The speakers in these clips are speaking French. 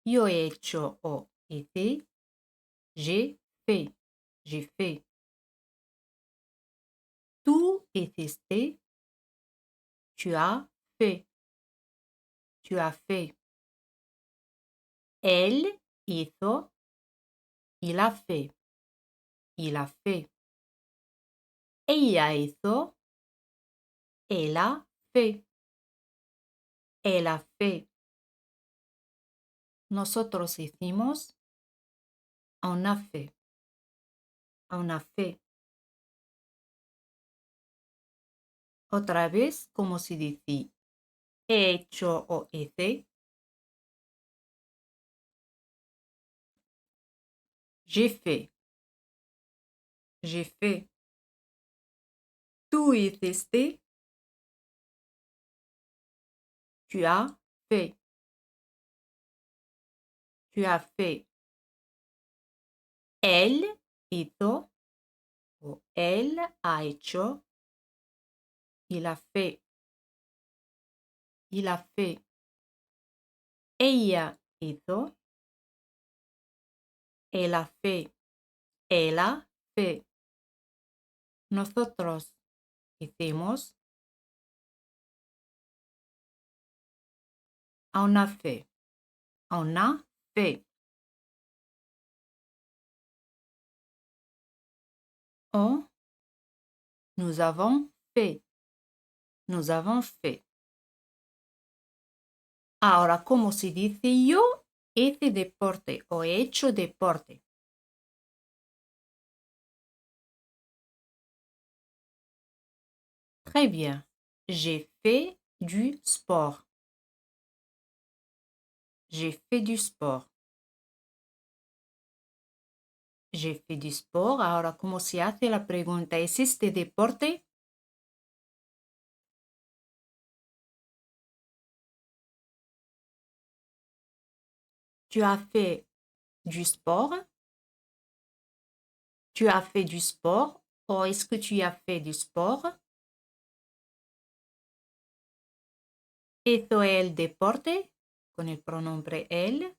Yo he hecho o hice. J'ai fait. J'ai fait. Tú hiciste. Tu as fait. Tu as fait. Él hizo. Il a fait. Il a fait. Ella hizo. Elle a fait. Elle a fait. Nosotros hicimos. On a fait. On a fait. Otra vez, como si dice he hecho o hice. J'ai fait. J'ai fait. Tú hiciste. Tu as fait. Tu as fait. Él hizo o él ha hecho. Il a fait. Il a fait. Ella hizo. Elle a fait. Elle a fait. Nosotros hicimos. On a fait. On a fait. On. Nous avons fait. Nous avons fait. Ahora, como si dice yo hice deporte o he hecho deporte. Très bien. J'ai fait du sport. J'ai fait du sport. J'ai fait du sport. Ahora, como se hace la pregunta, ¿es este deporte? Tu as fait du sport? Tu as fait du sport? O est-ce que tu as fait du sport? Hizo el deporte con el pronombre él.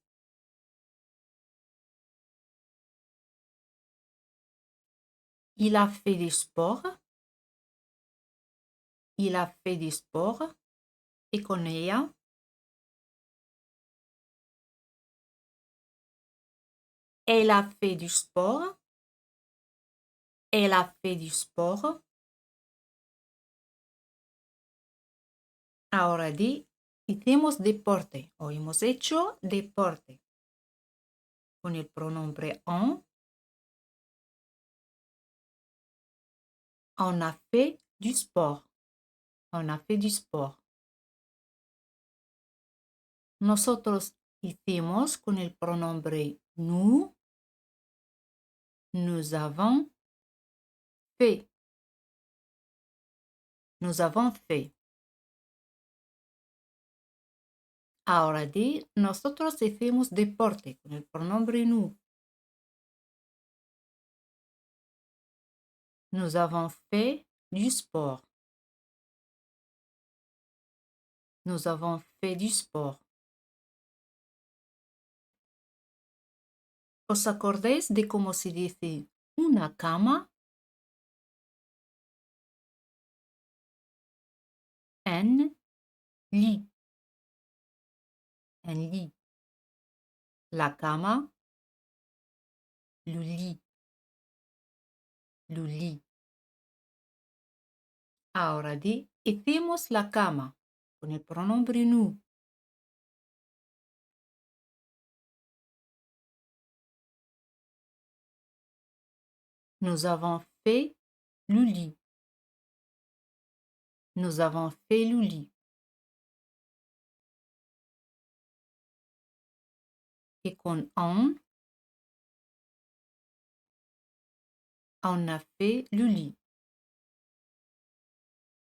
Il a fait du sport. Il a fait du sport. Et con ella. Elle a fait du sport. Elle a fait du sport. Ahora di, hicimos deporte o hemos hecho deporte. Con el pronombre on a fait du sport. On a fait du sport. Nosotros hicimos con el pronombre nous. Nous avons fait. Nous avons fait. Ahora di, nosotros hicimos deporte con el pronombre nous. Nous avons fait du sport. Nous avons fait du sport. ¿Os acordáis de cómo se dice una cama? Un lit. Un lit. La cama. Le lit. Le lit. Ahora di, hicimos la cama con el pronombre nous. Nous avons fait le lit. Nous avons fait le lit. Et con on a fait le lit.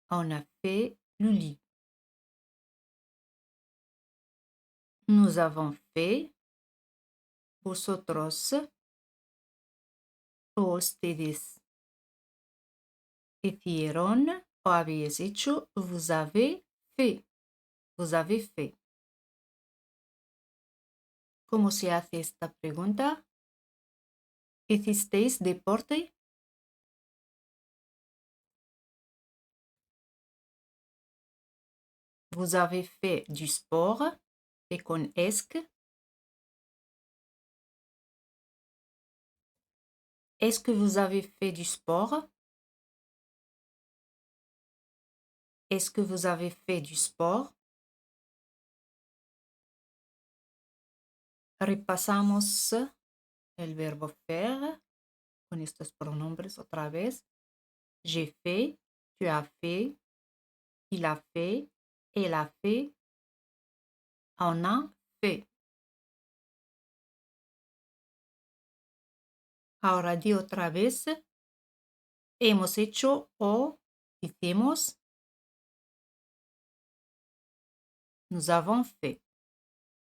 On a fait le lit. Nous avons fait. Vosotros. O ustedes. Hicieron o habéis hecho. Vous avez fait. Vous avez fait. ¿Cómo se hace esta pregunta? ¿Hicisteis deporte? Vous avez fait du sport? Et con est-ce que vous avez fait du sport? Est-ce que vous avez fait du sport? Repasamos el verbo faire con estos pronombres otra vez. J'ai fait, tu as fait, il a fait, elle a fait, on a fait. Ahora di otra vez. Hemos hecho o hicimos. Nous avons fait.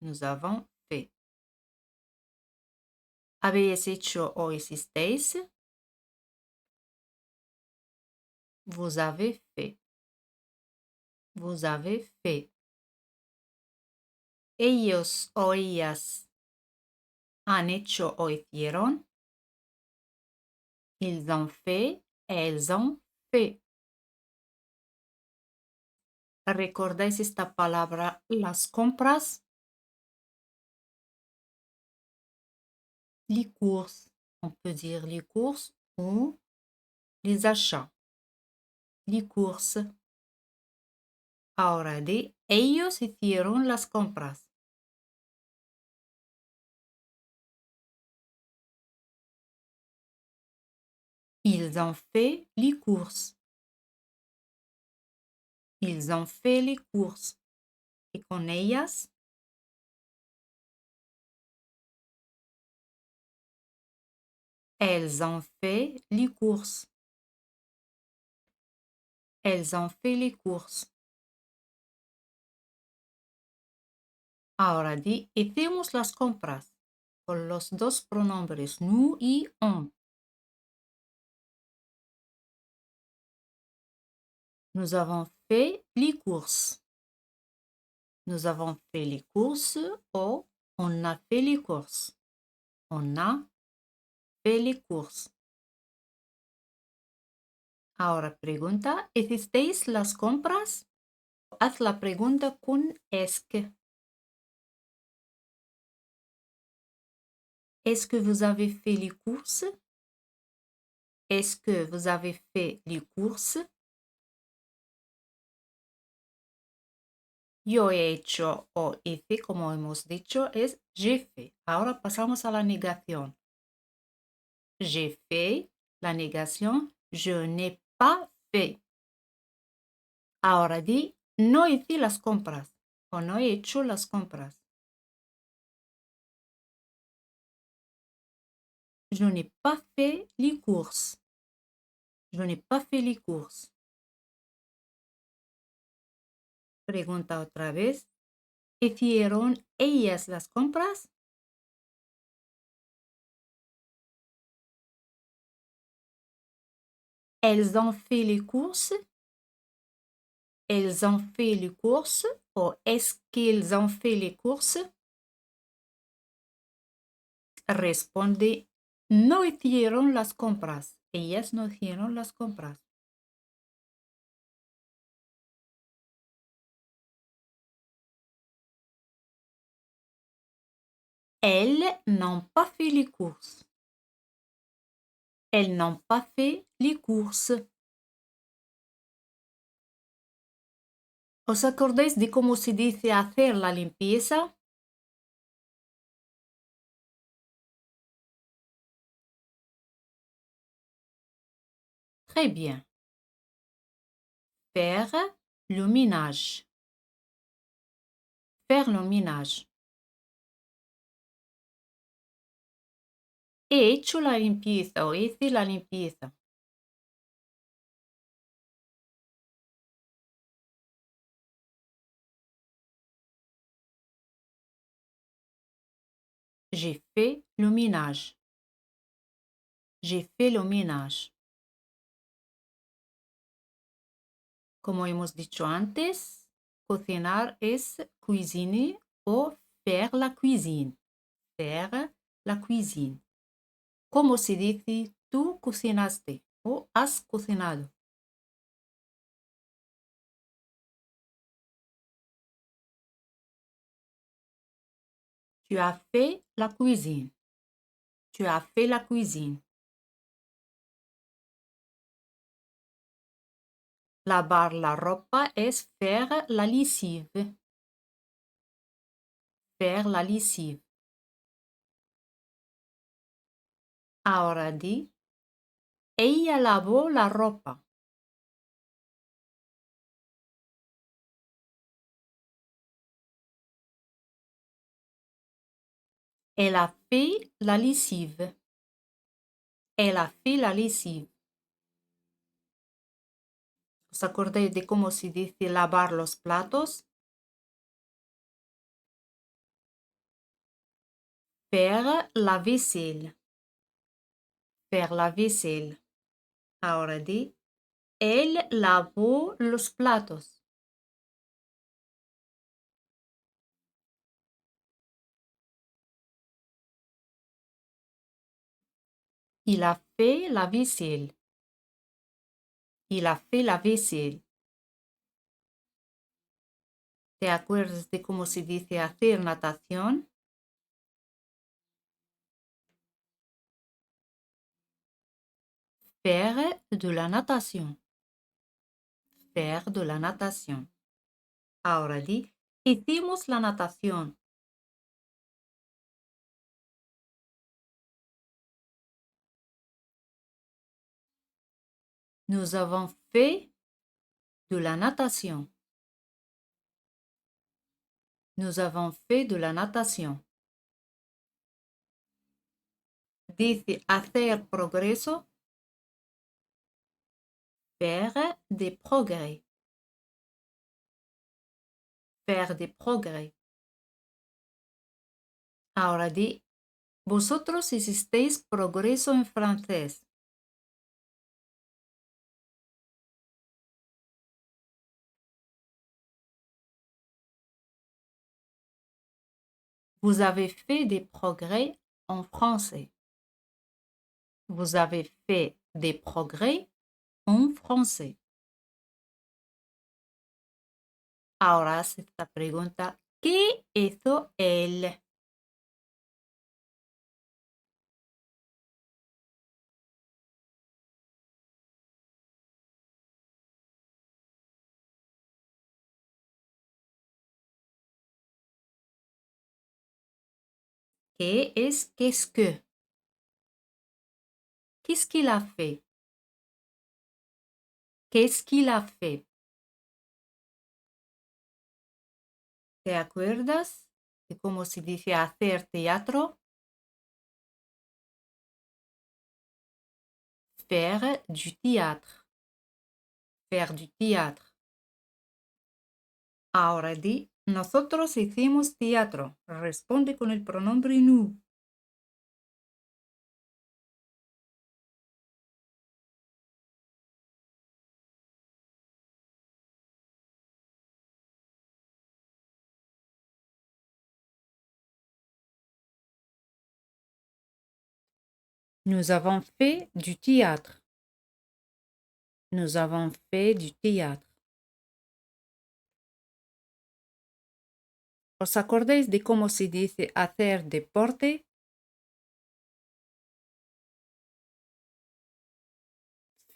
Nous avons fait. Habéis hecho o hicisteis. Vous avez fait. Vous avez fait. Ellos o ellas han hecho o hicieron. Ils ont fait, elles ont fait. ¿Recordáis esta palabra, las compras? Les courses. On peut dire les courses ou les achats. Les courses. Ahora di, ellos hicieron las compras. Ils ont fait les courses. Ils ont fait les courses. Et con ellas, elles ont fait les courses. Elles ont fait les courses. Ahora di, hicimos las compras con los dos pronombres nous y on. Nous avons fait les courses. Nous avons fait les courses o on a fait les courses. On a fait les courses. Ahora pregunta, ¿hicisteis las compras? Haz la pregunta con est-ce que. Est-ce que vous avez fait les courses? Est-ce que vous avez fait les courses? Yo he hecho o hice, como hemos dicho, es j'ai fait. Ahora pasamos a la negación. J'ai fait, la negación, je n'ai pas fait. Ahora di, no hice las compras o no he hecho las compras. Je n'ai pas fait les courses. Je n'ai pas fait les courses. Pregunta otra vez. ¿Hicieron ellas las compras? Elles ont fait les courses. Elles ont fait les courses o est-ce qu'ils ont fait les courses? Responde, no hicieron las compras. Ellas no hicieron las compras. Elles n'ont pas fait les courses. Elles n'ont pas fait les courses. ¿Os acordáis de cómo se dice hacer la limpieza? Très bien. Faire le ménage. Faire le ménage. He hecho la limpieza o hice la limpieza. J'ai fait le ménage. J'ai fait le ménage. Como hemos dicho antes, cocinar es cuisiner o faire la cuisine. faire la cuisine. ¿Cómo se dice tú cocinaste o has cocinado? Tu as fait la cuisine. Tu as fait la cuisine. Lavar la ropa es faire la lessive. Faire la lessive. Ahora di, ella lavó la ropa. Elle a fait la lessive. Elle a fait la lessive. ¿Os acordáis de cómo se dice lavar los platos? Faire la vaisselle. Faire la vaisselle. Ahora di, él lavó los platos. Il a fait la vaisselle. Il a fait la vaisselle. ¿Te acuerdas de cómo se dice hacer natación? Faire de la natation. Faire de la natation. Ahora di, hicimos la natación. Nous avons fait de la natation. Nous avons fait de la natation. Dice hacer progreso. Faire des progrès. Faire des progrès. Ahora di, vosotros hicisteis progreso en francés. Vous avez fait des progrès en français. Vous avez fait des progrès en français. Ahora hace esta pregunta, ¿qué hizo él? ¿Qué es qu'est-ce que? Qu'est-ce qu'il a fait? Qu'est-ce qu'il a fait? ¿Te acuerdas de cómo se dice hacer teatro? Faire du théâtre. Faire du théâtre. Ahora di, nosotros hicimos teatro. Responde con el pronombre nous. Nous avons fait du théâtre. Nous avons fait du théâtre. ¿Os acordáis de cómo se dice hacer deporte?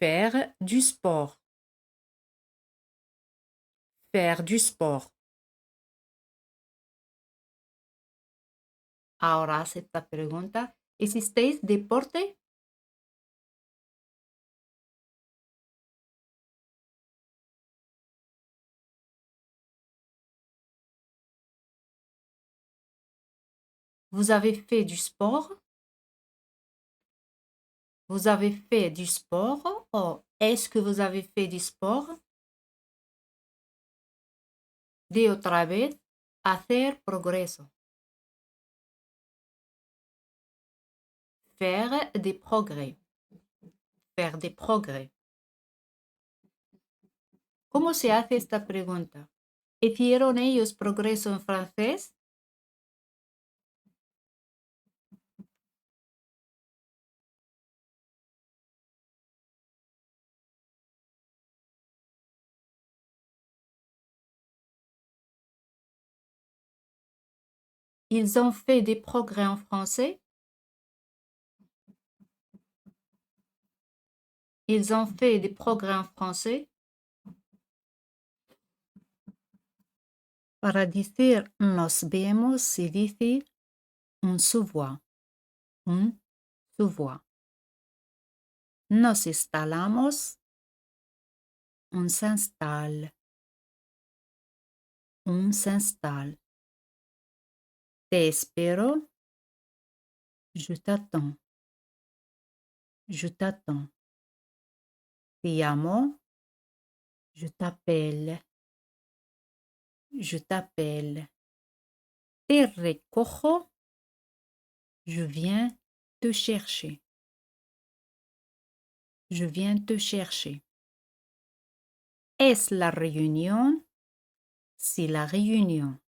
Faire du sport. Faire du sport. Ahora hace esta pregunta. ¿Hicisteis deporte? Vous avez fait du sport? Vous avez fait du sport? O est-ce que vous avez fait du sport? Di otra vez. Hacer progreso. Faire des progrès. Faire des progrès. ¿Cómo se hace esta pregunta? ¿Hicieron ellos progreso en francés? Ils ont fait des progrès en français. Ils ont fait des progrès en français. Para decir nos vemos se dice on se voit. On se voit. Nos instalamos. On s'installe. On s'installe. Te espero. Je t'attends. Je t'attends. Te llamo. Je t'appelle. Je t'appelle. Te recojo. Je viens te chercher. Je viens te chercher. Es la réunion. C'est la réunion.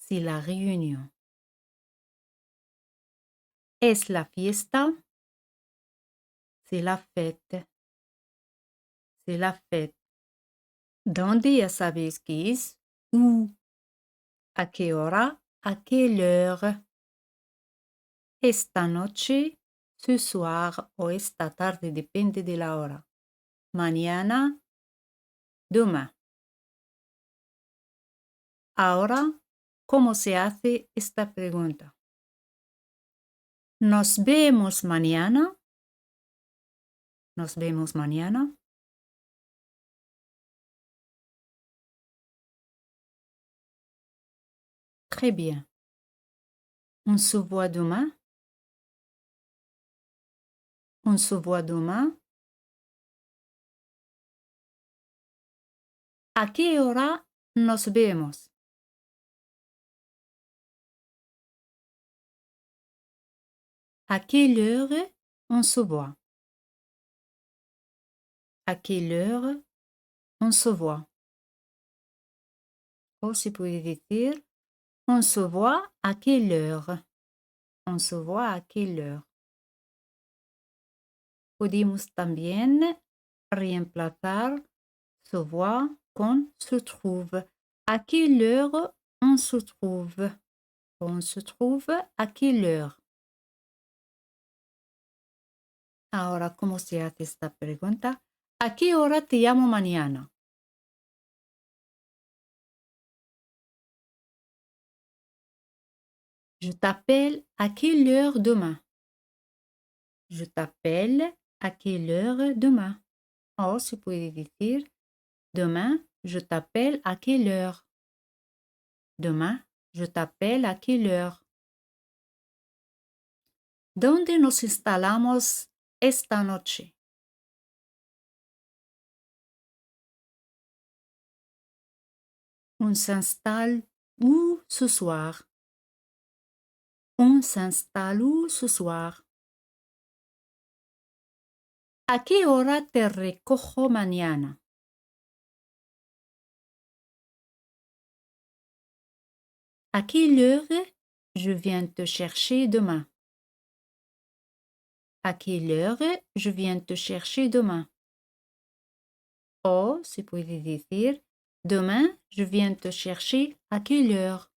C'est la réunion. Es la fiesta. C'est la fête. C'est la fête. ¿Dónde ya sabéis qué es? Où? ¿A qué hora? ¿A quelle heure? Esta noche, ce soir o esta tarde, depende de la hora. Mañana, demain. Ahora, ¿cómo se hace esta pregunta? ¿Nos vemos mañana? ¿Nos vemos mañana? Très bien. On se voit demain? On se voit demain? ¿A qué hora nos vemos? ¿A quelle heure on se voit? ¿A quelle heure on se voit? O se puede decir, on se voit à quelle heure? On se voit à quelle heure? Podemos también reemplazar se voit con se trouve. ¿A quelle heure on se trouve? On se trouve à quelle heure? Ahora, ¿cómo se hace esta pregunta? ¿A qué hora te llamo mañana? Je t'appelle à quelle heure demain? Je t'appelle à quelle heure demain? O se puede decir, demain, je t'appelle à quelle heure? Demain, je t'appelle à quelle heure? ¿Dónde nos instalamos esta noche? On s'installe où ce soir? On s'installe où ce soir? ¿A qué hora te recojo mañana? ¿A quelle heure je viens te chercher demain? ¿A quelle heure je viens te chercher demain? O se puede decir, demain, je viens te chercher à quelle heure?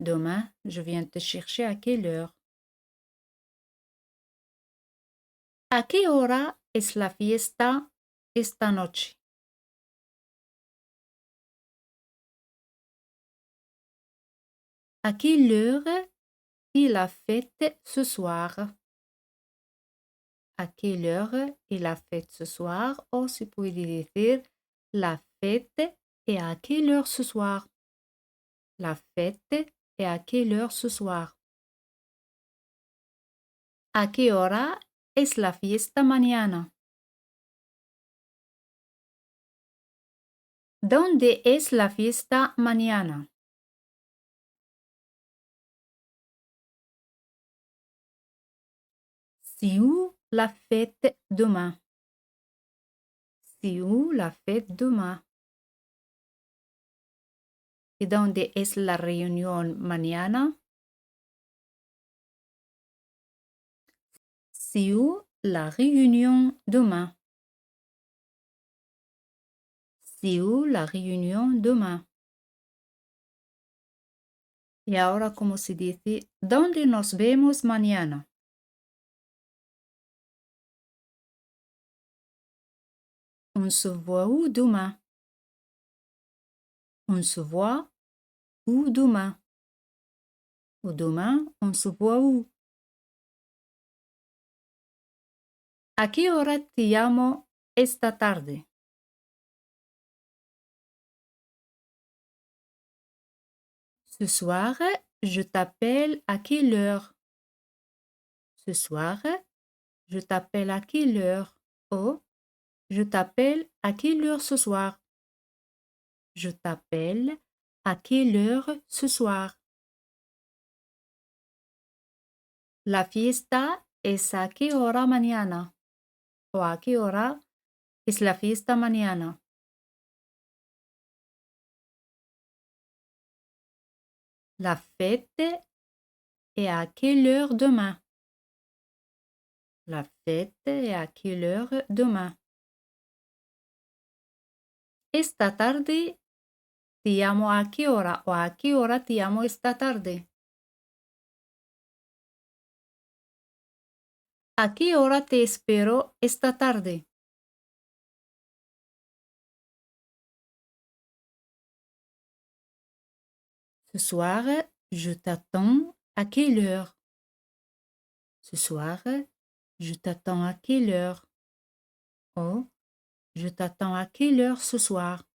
Demain, je viens te chercher à quelle heure? ¿A qué hora es la fiesta esta noche? ¿A quelle heure est la fête ce soir? ¿A quelle heure est la fête ce soir? O se puede decir, la fête est à quelle heure ce soir? La fête est à quelle heure ce soir? ¿A qué hora es la fiesta mañana? ¿Dónde es la fiesta mañana? C'est où la fête demain? C'est où la fête demain? ¿Y dónde es la reunión mañana? C'est où la réunion demain? C'est où la réunion demain? Y ahora, ¿cómo se dice? ¿Dónde nos vemos mañana? On se voit où demain? On se voit où demain? Ou demain, on se voit où? ¿A qué hora te llamo esta tarde? Ce soir, je t'appelle à quelle heure? Ce soir, je t'appelle à quelle heure? Oh, je t'appelle à quelle heure ce soir? Je t'appelle à quelle heure ce soir? La fiesta es a qué hora mañana? ¿O a qué hora es la fiesta mañana? La fête est à quelle heure demain? La fête est à quelle heure demain? Esta tarde te llamo a qué hora o a qué hora te llamo esta tarde. ¿A qué hora te espero esta tarde? Ce soir, je t'attends à quelle heure? Ce soir, je t'attends à quelle heure? Oh, je t'attends à quelle heure ce soir?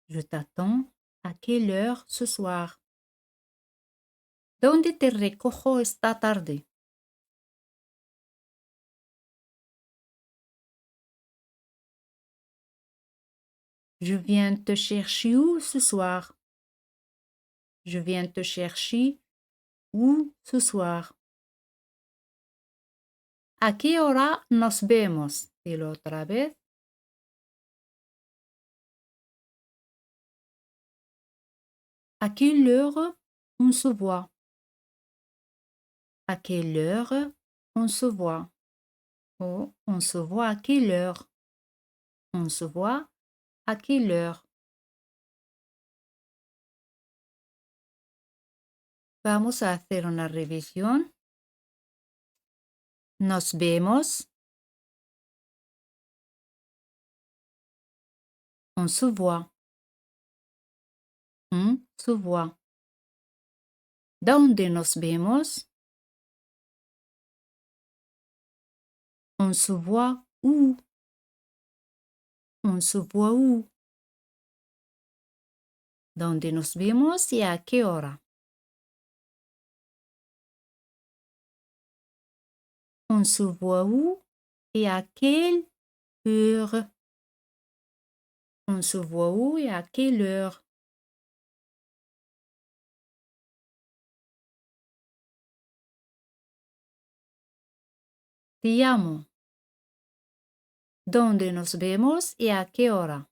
Je t'attends à quelle heure ce soir? ¿Dónde te recojo esta tarde? Je viens te chercher où ce soir? Je viens te chercher où ce soir? ¿A qué hora nos vemos? Dilo otra vez. ¿A quelle heure on se voit? À quelle heure on se voit? Oh, on se voit à quelle heure? On se voit à quelle heure? Vamos a hacer una revisión. Nos vemos. On se voit. On se voit. ¿Dónde nos vemos? On se voit où? On se voit où? ¿Dónde nos vemos y a qué hora? On se voit où et à quelle heure? On se voit où et à quelle heure? Te llamo. ¿Dónde nos vemos y a qué hora?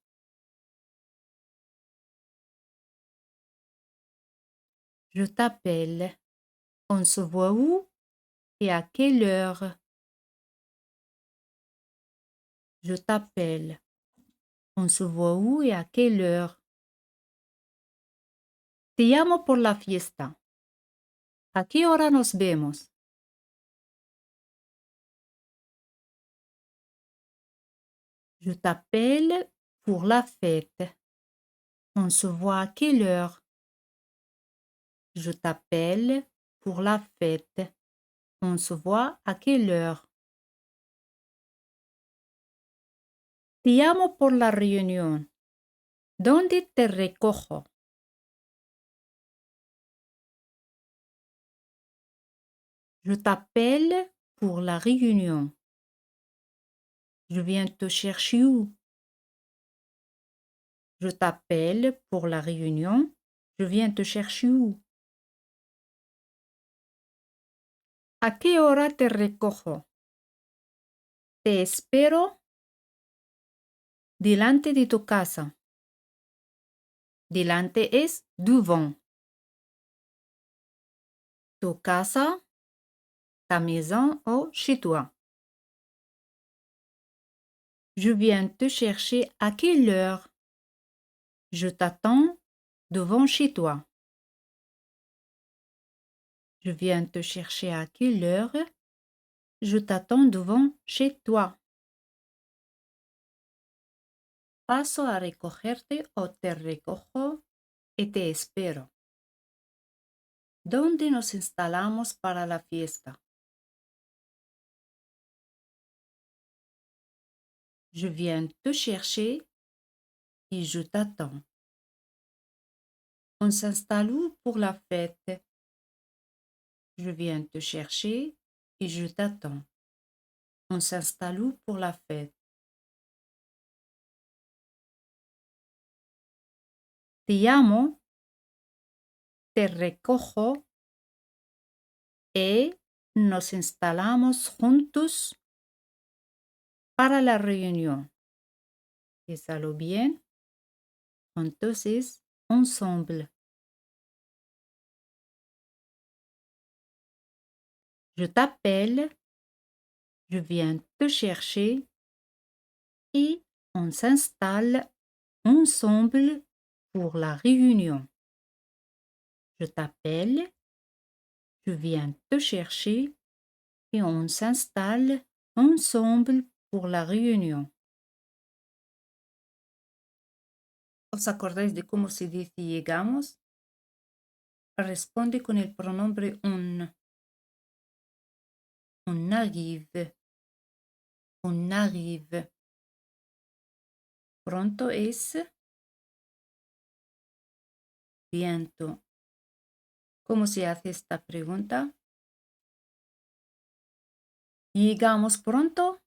Je t'appelle. On se voit où et à quelle heure? Je t'appelle. On se voit où et à quelle heure? Te llamo por la fiesta. ¿A qué hora nos vemos? Je t'appelle pour la fête. On se voit à quelle heure? Je t'appelle pour la fête. On se voit à quelle heure? Te llamo por la reunión. ¿Dónde te recojo? Je t'appelle pour la réunion. Je viens te chercher où? Je t'appelle pour la réunion. Je viens te chercher où? ¿A qué hora te recojo? Te espero delante de tu casa. Delante es devant. Tu casa, ta maison ou chez toi. Je viens te chercher à quelle heure? Je t'attends devant chez toi. Je viens te chercher à quelle heure? Je t'attends devant chez toi. Paso a recogerte o te recojo y te espero. ¿Dónde nos instalamos para la fiesta? Je viens te chercher et je t'attends. On s'installe où pour la fête? Je viens te chercher et je t'attends. On s'installe où pour la fête? Te llamo, te recojo y nos instalamos juntos para la reunión. Piénsalo bien. Entonces, ensemble. Je t'appelle, je viens te chercher et on s'installe ensemble pour la réunion. Je t'appelle, je viens te chercher et on s'installe ensemble pour la réunión. ¿Os acordáis de cómo se dice llegamos? Responde con el pronombre on. On arrive. On arrive. Pronto es bientôt. ¿Cómo se hace esta pregunta? ¿Llegamos pronto?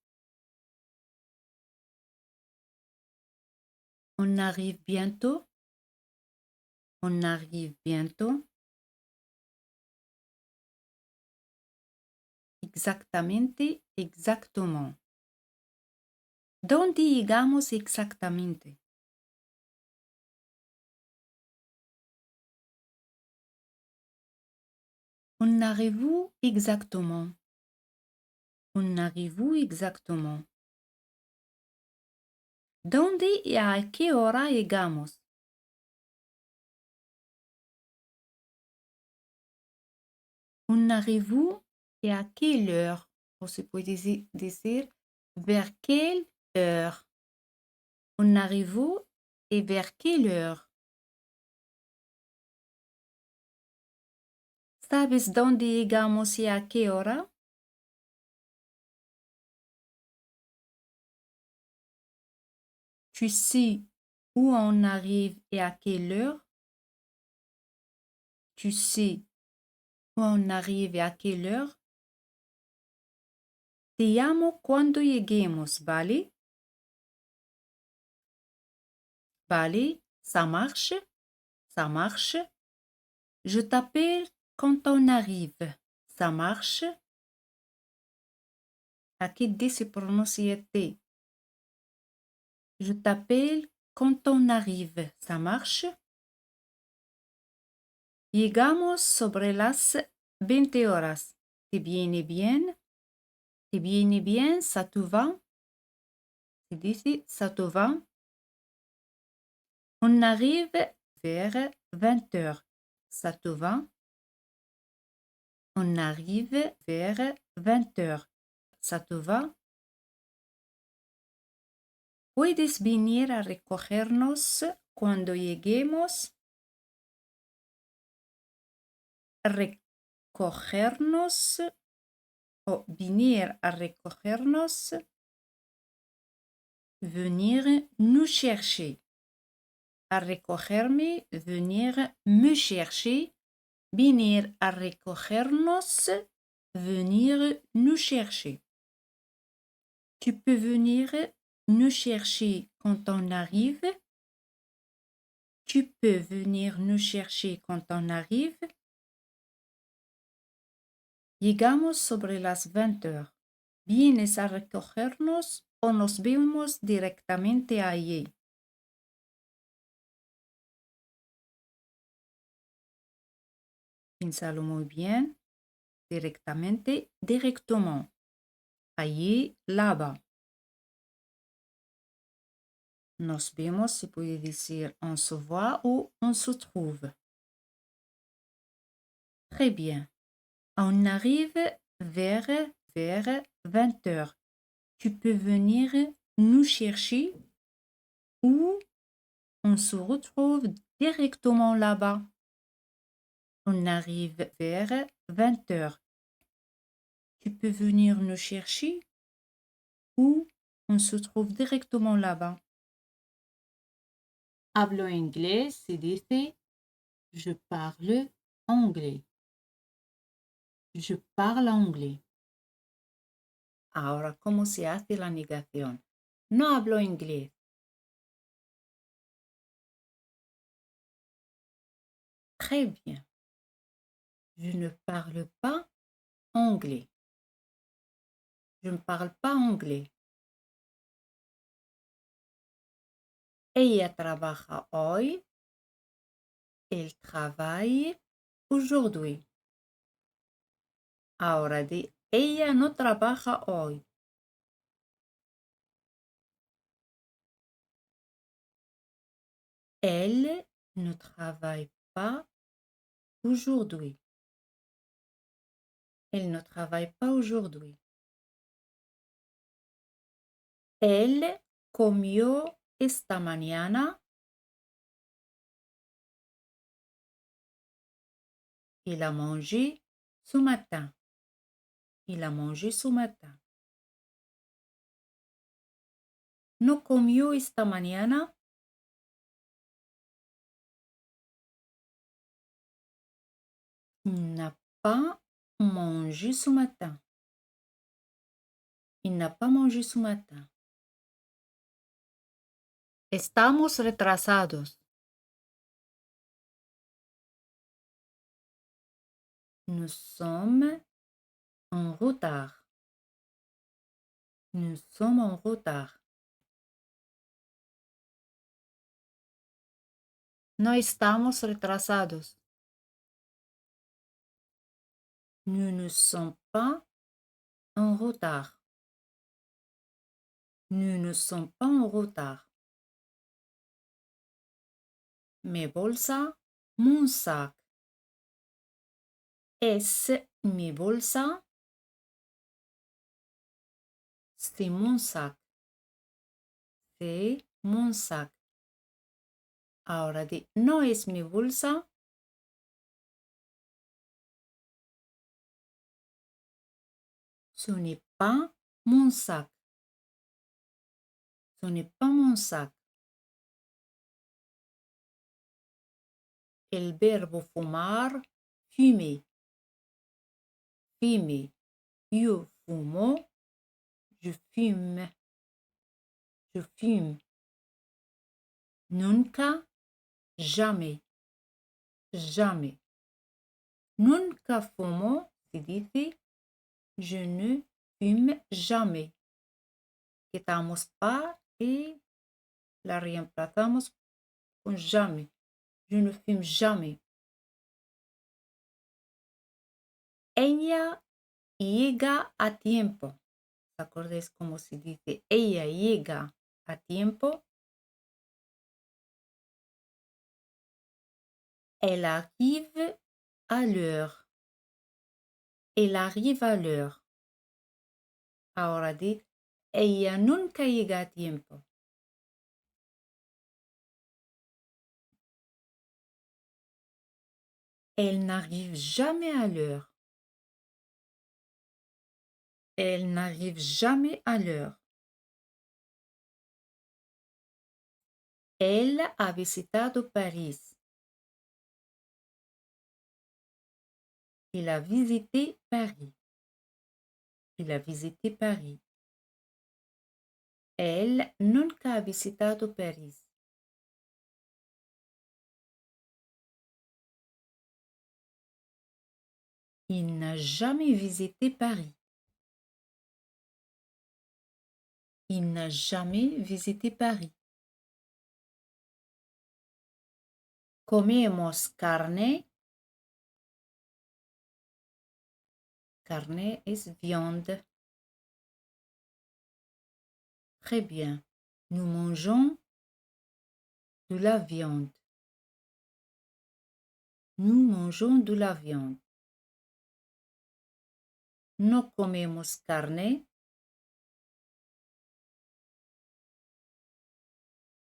On arrive bientôt. On arrive bientôt. Exactamente, exactement. ¿Dónde llegamos exactamente? On arrive où exactement? On arrive où exactement? ¿Dónde y a qué hora llegamos? On arrive où et à quelle heure? O se puede decir vers quelle heure. On arrive où et vers quelle heure? ¿Sabes dónde llegamos y a qué hora? Tu sais où on arrive et à quelle heure? Tu sais où on arrive et à quelle heure? Te llamo cuando lleguemos, ¿vale? ¿Vale? Ça marche? Ça marche? Je t'appelle quand on arrive. Ça marche? Aquí dice pronuncia T. Je t'appelle quand on arrive. Ça marche? Llegamos sobre las 20 horas. ¿Te viene bien? ¿Te viene bien? ¿Ça te va? Se dice ça te va? On arrive vers 20 heures. Ça te va? On arrive vers 20 heures. ¿Ça te va? ¿Puedes venir a recogernos cuando lleguemos? Recogernos o venir a recogernos. Venir nous chercher. A recogerme, venir me chercher. Venir a recogernos, venir nous chercher. Tu peux venir nous chercher quand on arrive. Tu peux venir nous chercher quand on arrive. Llegamos sobre las 20 heures. ¿Vienes a recogernos o nos vemos directamente allí? Piénsalo muy bien. Directamente, directement. Allí, là-bas. Nos vemos, se puede decir on se voit ou on se trouve. Très bien. On arrive vers 20 heures. Tu peux venir nous chercher ou on se retrouve directement là-bas. On arrive vers 20 heures. Tu peux venir nous chercher ou on se trouve directement là-bas. Hablo inglés se dice je parle anglais. Je parle anglais. Ahora, ¿cómo se hace la negación? No hablo inglés. Très bien. Je ne parle pas anglais. Je ne parle pas anglais. Ella trabaja hoy. Elle travaille aujourd'hui. Ahora di, ella no trabaja hoy. Elle ne travaille pas aujourd'hui. Elle ne travaille pas aujourd'hui. Elle comió esta mañana. Il a mangé ce matin. Il a mangé ce matin. No comió esta mañana. Il n'a pas mangé ce matin. Il n'a pas mangé ce matin. Estamos retrasados. Nous sommes en retard. Nous sommes en retard. No estamos retrasados. Nous ne sommes pas en retard. Nous ne sommes pas en retard. Mi bolsa, mon sac. Es mi bolsa. C'est mon sac. C'est mon sac. Ahora di, no es mi bolsa. Ce n'est pas mon sac. Ce n'est pas mon sac. El verbo fumar, fumer. Fumer. Yo fumo. Je fume. Je fume. Nunca, jamais. Jamais. Nunca fumo se dice je ne fume jamais. Quitamos pas y la reemplazamos con jamais. Je ne fume jamais. Ella llega a tiempo. ¿Se acordáis cómo se dice? Ella llega a tiempo. Elle arrive à l'heure. Elle arrive à l'heure. Ahora di, ella nunca llega a tiempo. Elle n'arrive jamais à l'heure. Elle n'arrive jamais à l'heure. Elle ha visitado París. Il a visité Paris. Il a visité Paris. Elle nunca ha visitato París. Il n'a jamais visité Paris. Il n'a jamais visité Paris. Comemos carne. Carne es viande. Très bien. Nous mangeons de la viande. Nous mangeons de la viande. no comemos carne.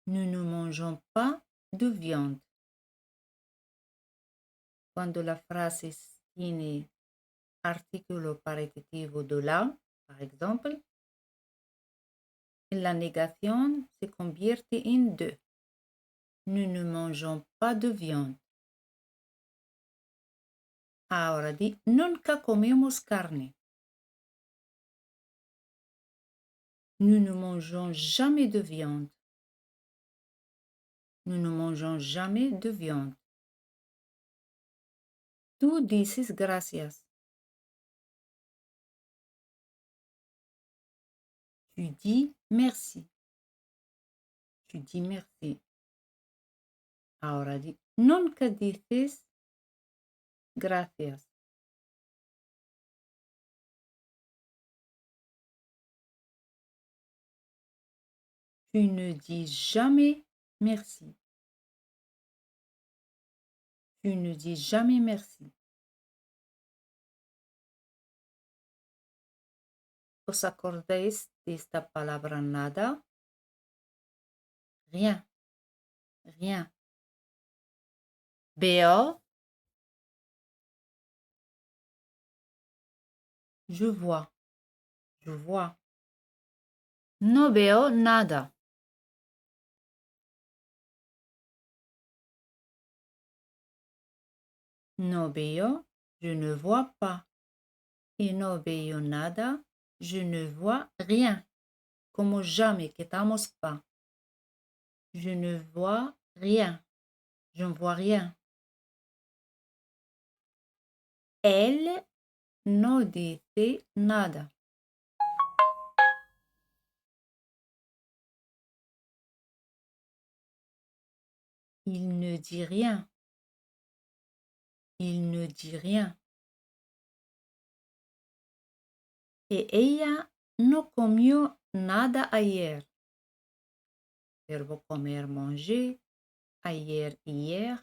Nous ne mangeons pas de viande. Cuando la frase tiene artículo participio de la, par exemple, la negación se convierte en de. Nous ne mangeons pas de viande. Ahora di, nunca comemos carne. Nous ne mangeons jamais de viande. Nous ne mangeons jamais de viande. Tú dices gracias. Tu dis merci. Tu dis merci. Ahora di, nunca dices gracias. Tu ne dis jamais merci. Tu ne dis jamais merci. ¿Os acordáis de esta palabra nada? Rien. Rien. Veo. Je vois. Je vois. No veo nada. No veo, je ne vois pas. Y no veo nada, je ne vois rien. Como jamais, que estamos pas. Je ne vois rien. Je ne vois rien. Elle no dice nada. Il ne dit rien. Il ne dit rien. Et ella no comió nada ayer. Verbo comer, manger. Ayer, hier.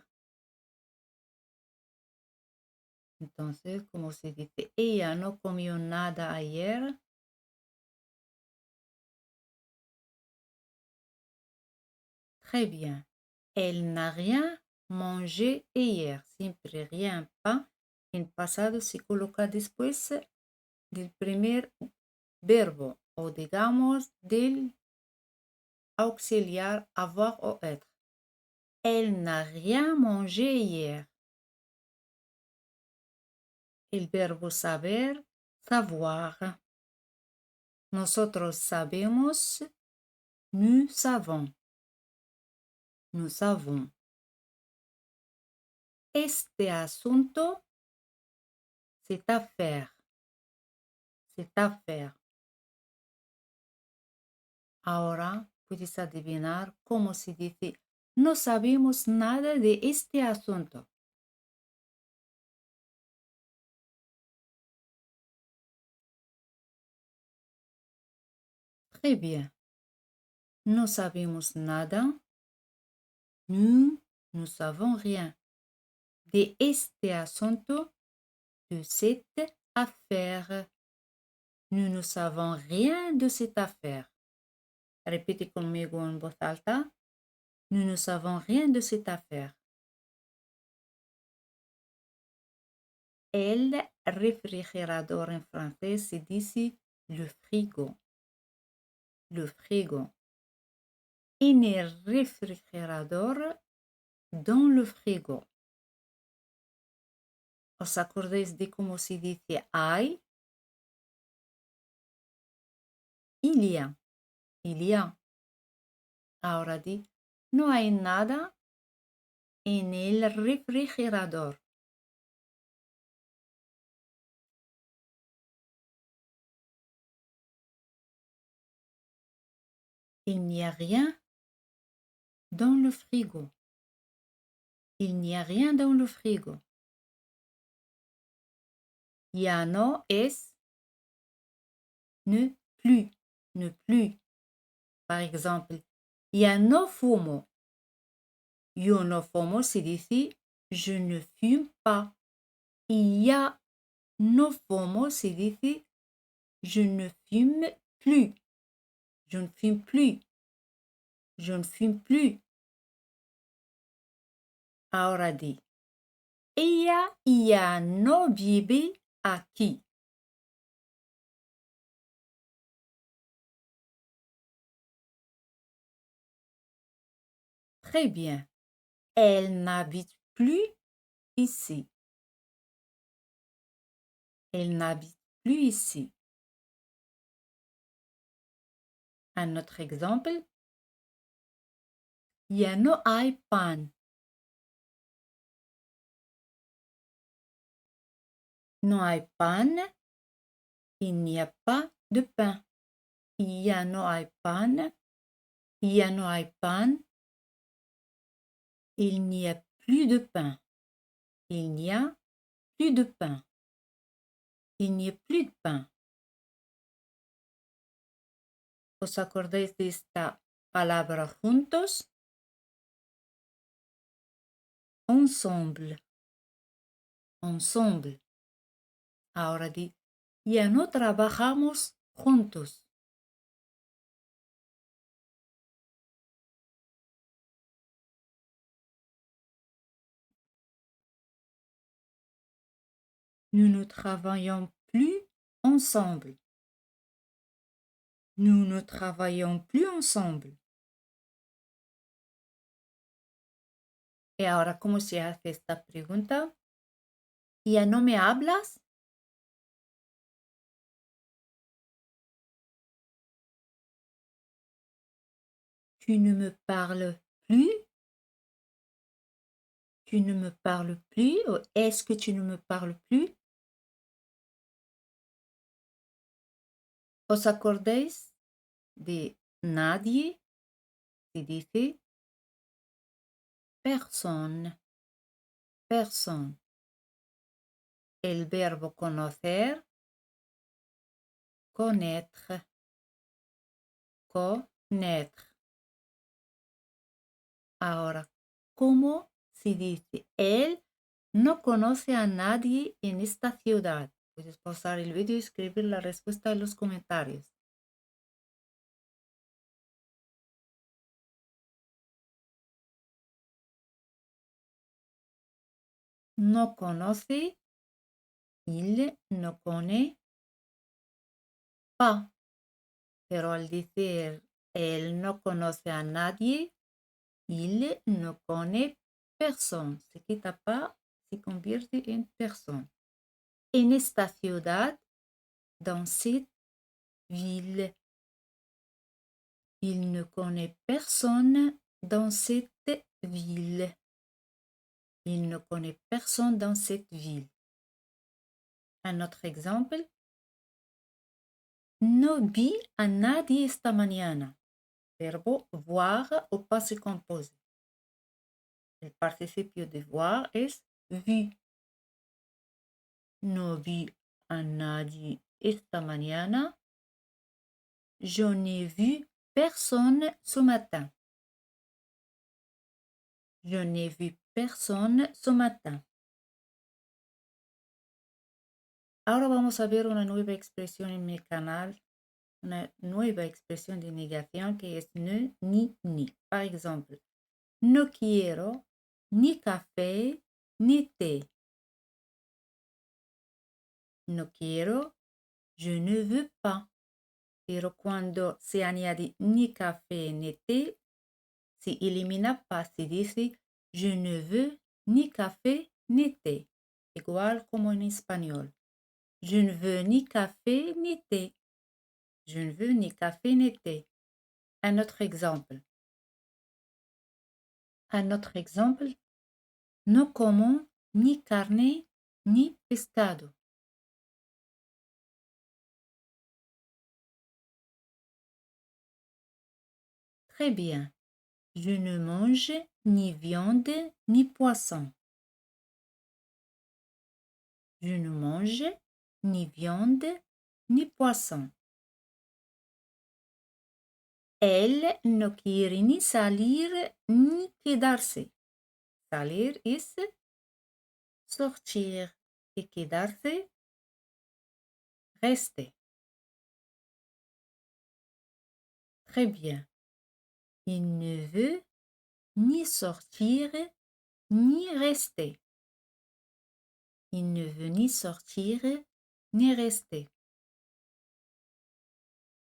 Entonces, como se dice, ella no comió nada ayer. Très bien. Elle n'a rien mangé hier. Siempre rien, pas. En pasado se coloca después del primer verbo o digamos del auxiliar avoir o être. Elle n'a rien mangé hier. El verbo saber, savoir. Nosotros sabemos, nous savons. Nous savons. Este asunto, cette affaire. Cette affaire. Ahora puedes adivinar cómo se dice no sabemos nada de este asunto. Très bien. No sabemos nada. Nous ne savons rien de este asunto, de cette affaire. Nous ne savons rien de cette affaire. Répétez conmigo en voz alta. Nous ne savons rien de cette affaire. El refrigerador en français se dice le frigo. Le frigo. En el refrigerador, dans le frigo. ¿Os acordáis de cómo se dice hay? Il y a. Il y a. Ahora di, no hay nada en el refrigerador. Il n'y a rien dans le frigo. Il n'y a rien dans le frigo. Ya no es ne plus. Ne plus. Par exemple, ya no fumo. Yo no fumo se dice je ne fume pas. Y ya no fumo se dice je ne fume plus. Je ne fume plus. Je ne fume plus. Ahora di. Ella ya no vive aquí. Très bien. Elle n'habite plus ici. Elle n'habite plus ici. Un autre exemple. Ya no hay pan. No hay pan. Il n'y a pas de pain. Ya no hay pan. Ya no hay pan. Il n'y a plus de pain. Il n'y a plus de pain. Il n'y a plus de pain. ¿Os acordáis de esta palabra juntos? Ensemble. Ensemble. Ahora di, ya no trabajamos juntos. Nous ne travaillons plus ensemble. Nous ne travaillons plus ensemble. Y ahora, ¿cómo se hace esta pregunta? ¿Ya no me hablas? Tu ne me parles plus? Tu ne me parles plus? Ou est-ce que tu ne me parles plus? ¿Os acordáis de nadie? Se dice personne. Personne. El verbo conocer, connaître. Connaître. Ahora, ¿cómo se dice? Él no conoce a nadie en esta ciudad. Puedes pausar el vídeo y escribir la respuesta en los comentarios. No conoce, il no connaît pas. Pero al decir él no conoce a nadie, il no connaît personne. Se quita pas, se convierte en personne. En esta ciudad, dans cette ville. Il ne connaît personne dans cette ville. Il ne connaît personne dans cette ville. Un autre exemple. No vi a nadie esta mañana. Verbo voir au passé composé. El participio de voir es vu. No vi a nadie esta mañana. Je n'ai vu personne ce matin. Je n'ai vu personne ce matin. Ahora vamos a ver una nueva expresión en mi canal, una nueva expresión de negación que es ne, ni. Par exemple, no quiero ni café ni té. No quiero, je ne veux pas. Pero cuando se añade ni café ni té, se elimina pas, se dice je ne veux ni café ni té. Igual como en español. Je ne veux ni café ni té. Je ne veux ni café ni thé. Un autre exemple. Un autre exemple. No como ni carne ni pescado. Très bien. Je ne mange ni viande ni poisson. Je ne mange ni viande ni poisson. Él no quiere ni salir ni quedarse. Salir es sortir y quedarse rester. Très bien. Il ne veut ni sortir ni rester. Il ne veut ni sortir ni rester.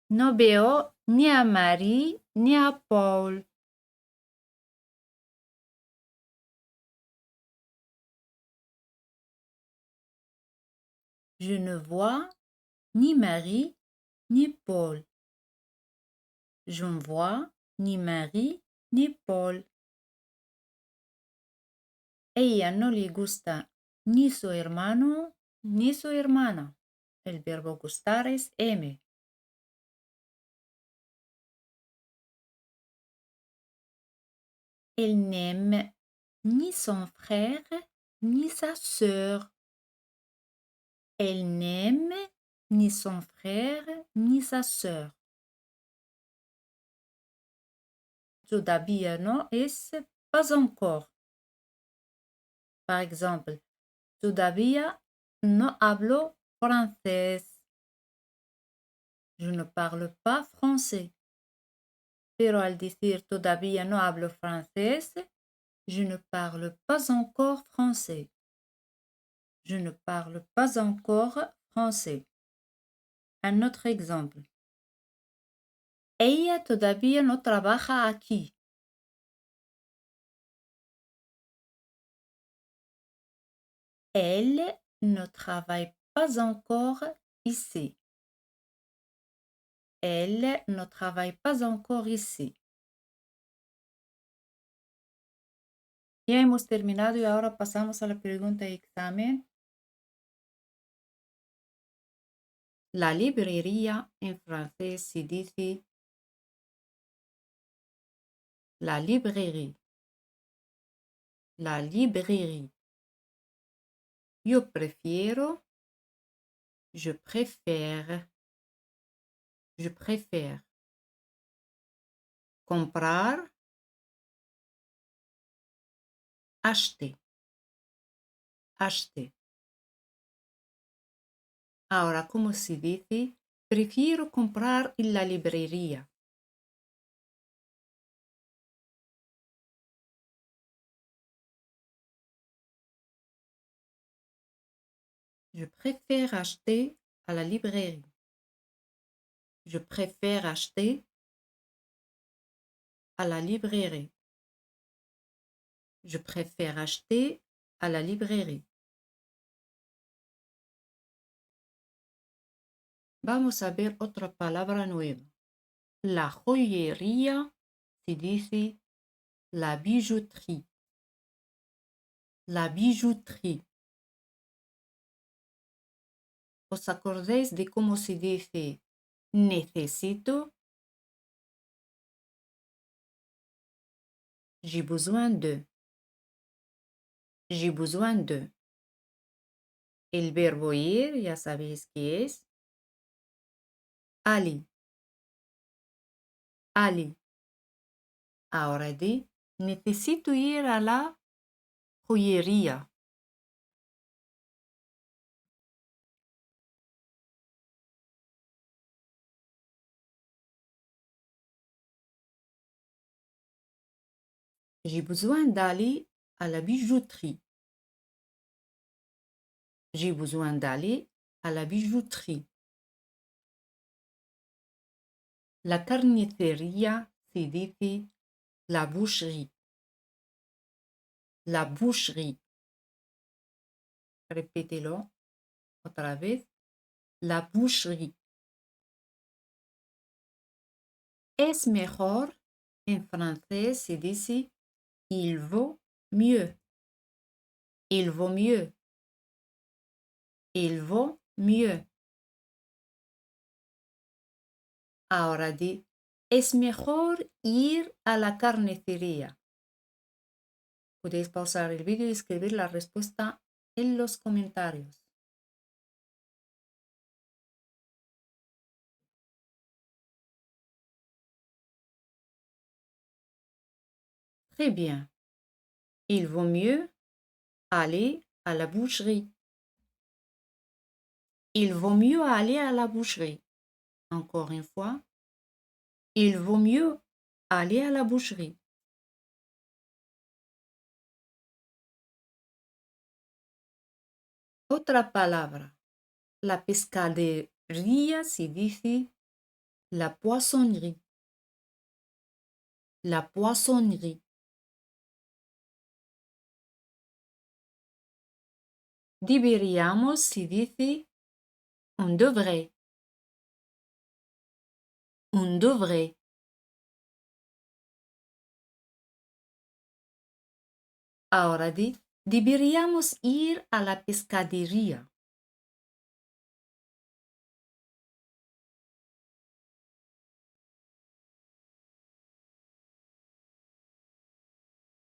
No veo ni a Marie ni a Paul. Je ne vois ni Marie ni Paul. Je ne vois ni Marie ni Paul. Ella no le gusta ni su hermano ni su hermana. El verbo gustar es aimer. Elle n'aime ni son frère ni sa sœur. Elle n'aime ni son frère ni sa sœur. Todavía no es pas encore. Par exemple, todavía no hablo francés. Je ne parle pas français. Pero al decir todavía no hablo francés, je ne parle pas encore français. Je ne parle pas encore français. Un autre exemple. Ella todavía no trabaja aquí. Elle ne travaille pas encore ici. Elle ne travaille pas encore ici. Ya hemos terminado y ahora pasamos a la pregunta de examen. La librería en francés se dice la librairie. La librairie. Yo prefiero. Je préfère. Je préfère. Comprar. Acheter. Acheter. Ahora, ¿cómo se dice? Prefiero comprar en la librería. Je préfère acheter à la librairie. Je préfère acheter à la librairie. Je préfère acheter à la librairie. Vamos a ver otra palabra nueva. La joyería se dice la bijouterie. La bijouterie. ¿Os acordáis de cómo se dice necesito? J'ai besoin de. J'ai besoin de. El verbo ir, ya sabéis qué es. Aller. Aller. Ahora di, necesito ir a la joyería. J'ai besoin d'aller à la bijouterie. J'ai besoin d'aller à la bijouterie. La carnicería se dice la boucherie. La boucherie. Répétez-lo otra vez. La boucherie. Es mejor. En français se dice il vaut mieux. Il vaut mieux. Il vaut mieux. Ahora di, es mejor ir a la carnicería. Podéis pausar el vídeo y escribir la respuesta en los comentarios. Très bien. Il vaut mieux aller à la boucherie. il vaut mieux aller à la boucherie. Encore une fois, il vaut mieux aller à la boucherie. Otra palabra, la pescadería se dice la poissonnerie. La poissonnerie. Deberíamos se dice on devrait. On devrait. Ahora deberíamos ir a la pescadería.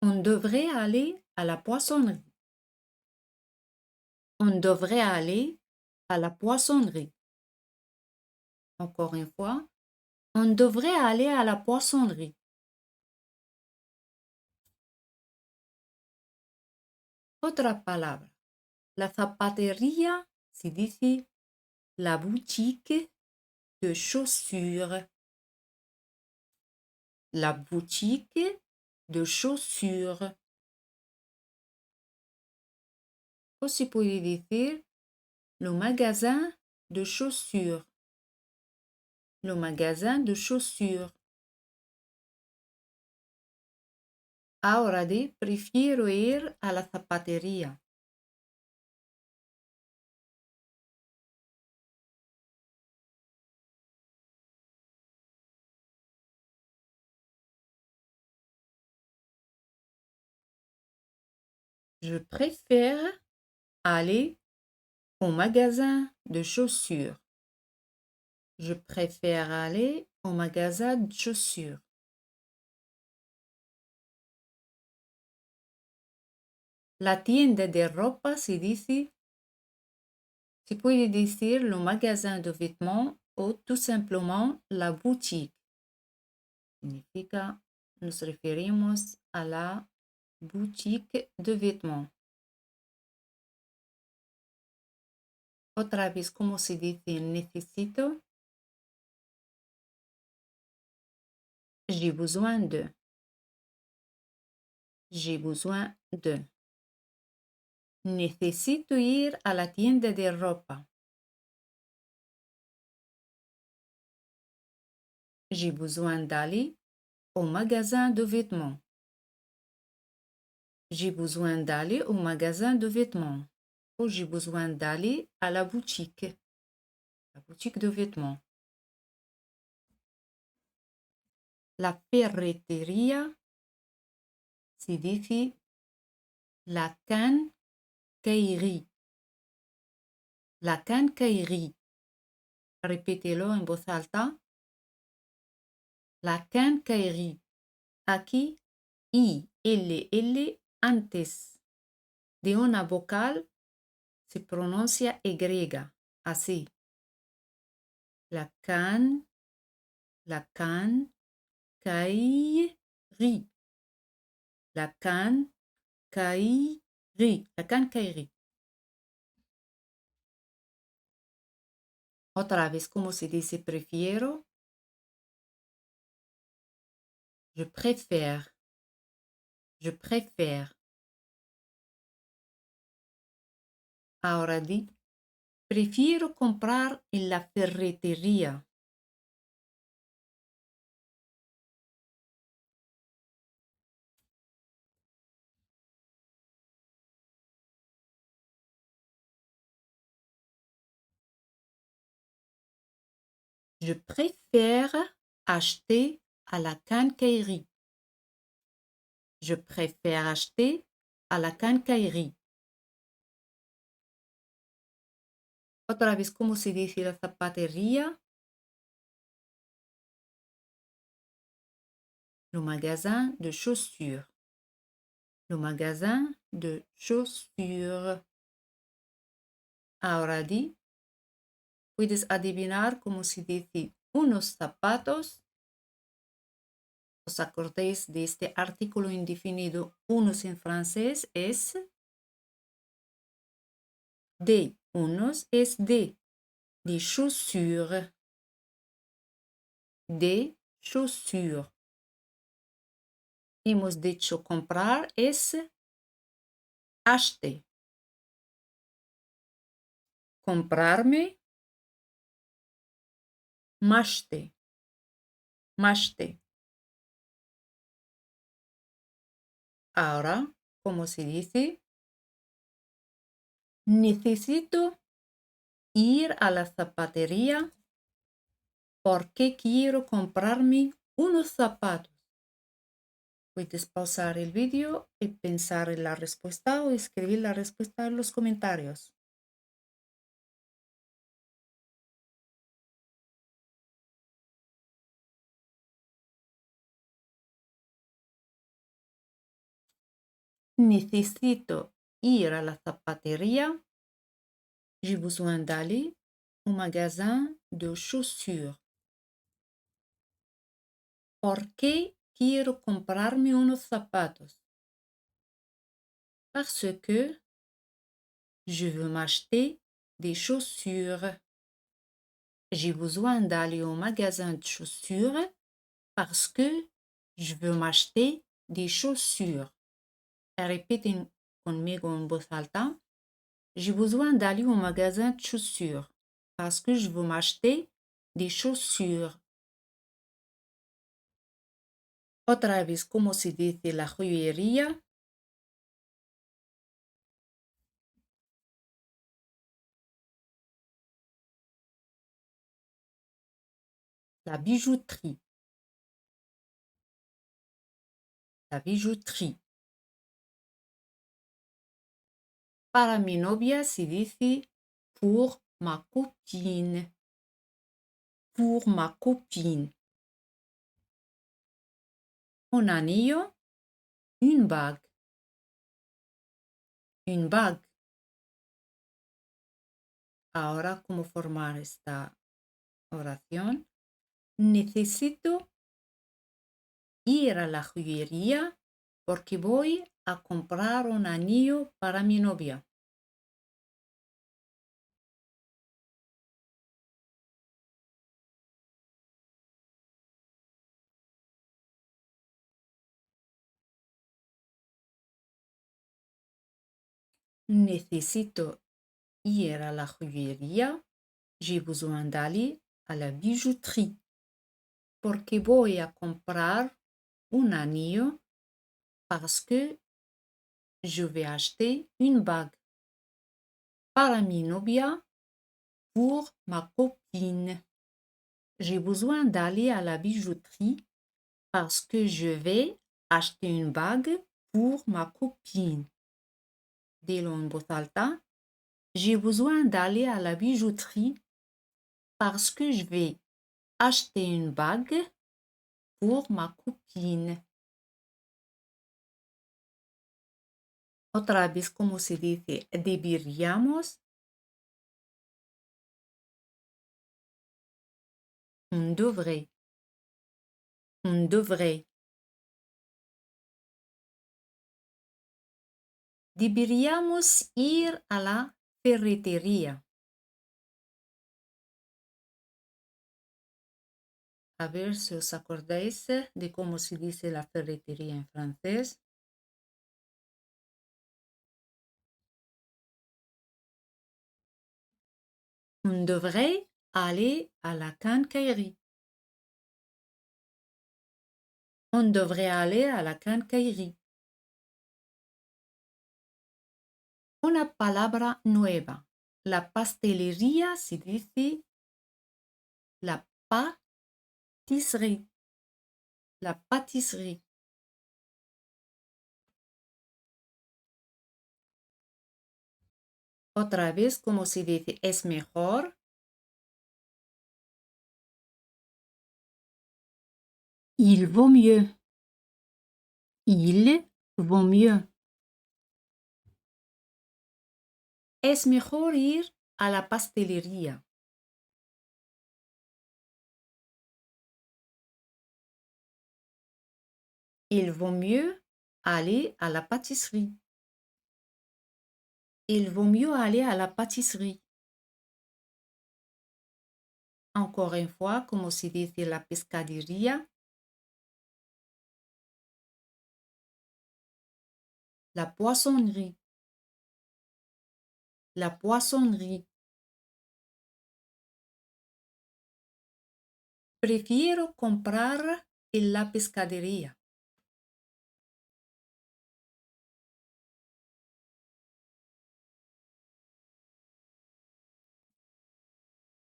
On devrait aller à la poissonnerie. On devrait aller à la poissonnerie. Encore une fois, on devrait aller à la poissonnerie. Otra palabra. La zapatería se dice la boutique de chaussures. La boutique de chaussures. O se puede decir le magasin de chaussures. Le magasin de chaussures. Ahora prefiero ir a la zapatería. Je préfère aller au magasin de chaussures. Je préfère aller au magasin de chaussures. La tienda de ropa se puede decir le magasin de vêtements o tout simplement la boutique. Significa, nos referimos a la boutique de vêtements. Otra vez, ¿cómo se dice necesito? J'ai besoin de. J'ai besoin de. Necesito ir a la tienda de ropa. J'ai besoin d'aller au magasin de vêtements. J'ai besoin d'aller au magasin de vêtements. Ou j'ai besoin d'aller à la boutique de vêtements. La ferretería se dice la quincaillerie. La quincaillerie. Répétez-le en voz alta. La quincaillerie. Aquí, I, L antes de una vocal se pronuncia Y, así. La quincaillerie. La quincaillerie. La quincaillerie. Otra vez, ¿cómo se dice prefiero? Je préfère. Je préfère. Ahora prefiero comprar en la ferretería. Je préfère acheter à la quincaillerie. Je préfère acheter à la quincaillerie. Otra vez, ¿cómo se dice la zapatería? Le magasin de chaussures. Le magasin de chaussures. Ahora puedes adivinar cómo se dice unos zapatos. ¿Os acordáis de este artículo indefinido unos en francés? Es de. Unos es de. des chaussures, des chaussures. Hemos dicho comprar es acheter. Comprarme, m'acheter, m'acheter. Ahora, ¿cómo se dice? Necesito ir a la zapatería porque quiero comprarme unos zapatos. Puedes pausar el vídeo y pensar en la respuesta o escribir la respuesta en los comentarios. Necesito ir à la zapateria. J'ai besoin d'aller au magasin de chaussures. Porque quiero comprarme unos zapatos? Parce que je veux m'acheter des chaussures. J'ai besoin d'aller au magasin de chaussures parce que je veux m'acheter des chaussures. Répétez conmigo en voz alta. J'ai besoin d'aller au magasin de chaussures parce que je veux m'acheter des chaussures. Otra vez, ¿cómo se dice la joyería? La bijouterie. La bijouterie. Para mi novia se dice pour ma copine. Pour ma copine. Un anillo, une bague. Une bague. Ahora, ¿cómo formar esta oración? Necesito ir a la joyería porque voy a comprar un anillo para mi novia. Necesito ir a la joyería. J'ai besoin d'aller à la bijouterie porque voy a comprar un anillo parce que je vais acheter une bague para mi novia, pour ma copine. J'ai besoin d'aller à la bijouterie parce que je vais acheter une bague pour ma copine. Dilo en voz alta. J'ai besoin d'aller à la bijouterie parce que je vais acheter une bague pour ma copine. Otra vez, ¿cómo se dice? Deberíamos. On devrait. On devrait. Deberíamos ir a la ferretería. A ver si os acordáis de cómo se dice la ferretería en francés. On devrait aller à la quincaillerie. On devrait aller à la quincaillerie. Una palabra nueva. La pastelería se dice la pâtisserie. La pâtisserie. Otra vez, ¿cómo se dice? Es mejor. Il vaut mieux. Il vaut mieux. Es mejor ir a la pastelería. Il vaut mieux aller à la pâtisserie. Il vaut mieux aller à la pâtisserie. Encore une fois, como se dice la pescadería. La poissonnerie. La poissonnerie. Prefiero comprar en la pescadería.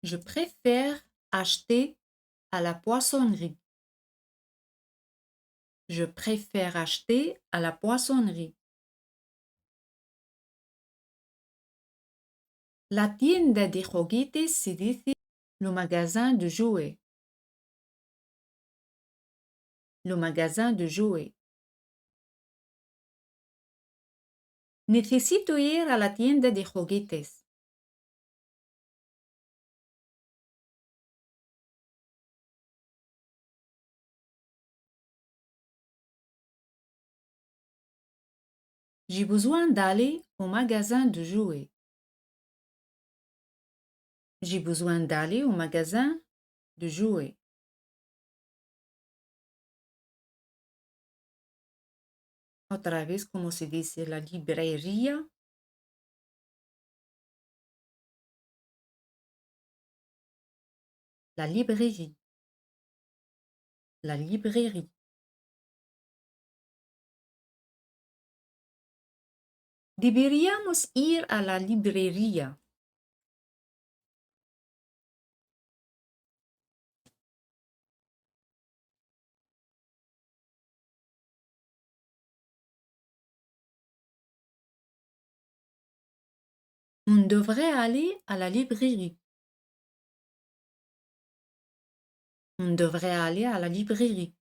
Je préfère acheter à la poissonnerie. Je préfère acheter à la poissonnerie. La tienda de juguetes se dice le magasin de jouets. Le magasin de jouets. Necesito ir a la tienda de juguetes. J'ai besoin d'aller au magasin de jouets. J'ai besoin d'aller au magasin de jouets. Otra vez, como se dice la librería. La librairie. La librairie. Deberíamos ir a la librería. On devrait aller à la librairie. On devrait aller à la librairie.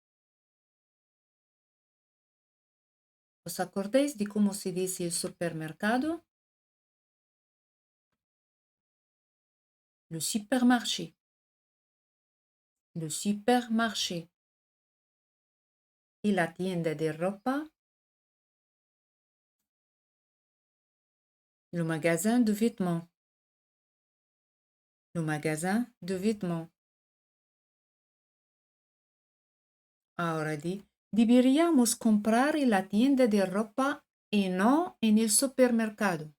¿Os acordáis de cómo se dice el supermercado? Le supermarché. Le supermarché. Y la tienda de ropa. Le magasin de vêtements. Le magasin de vêtements. Ahora deberíamos comprar en la tienda de ropa y no en el supermercado.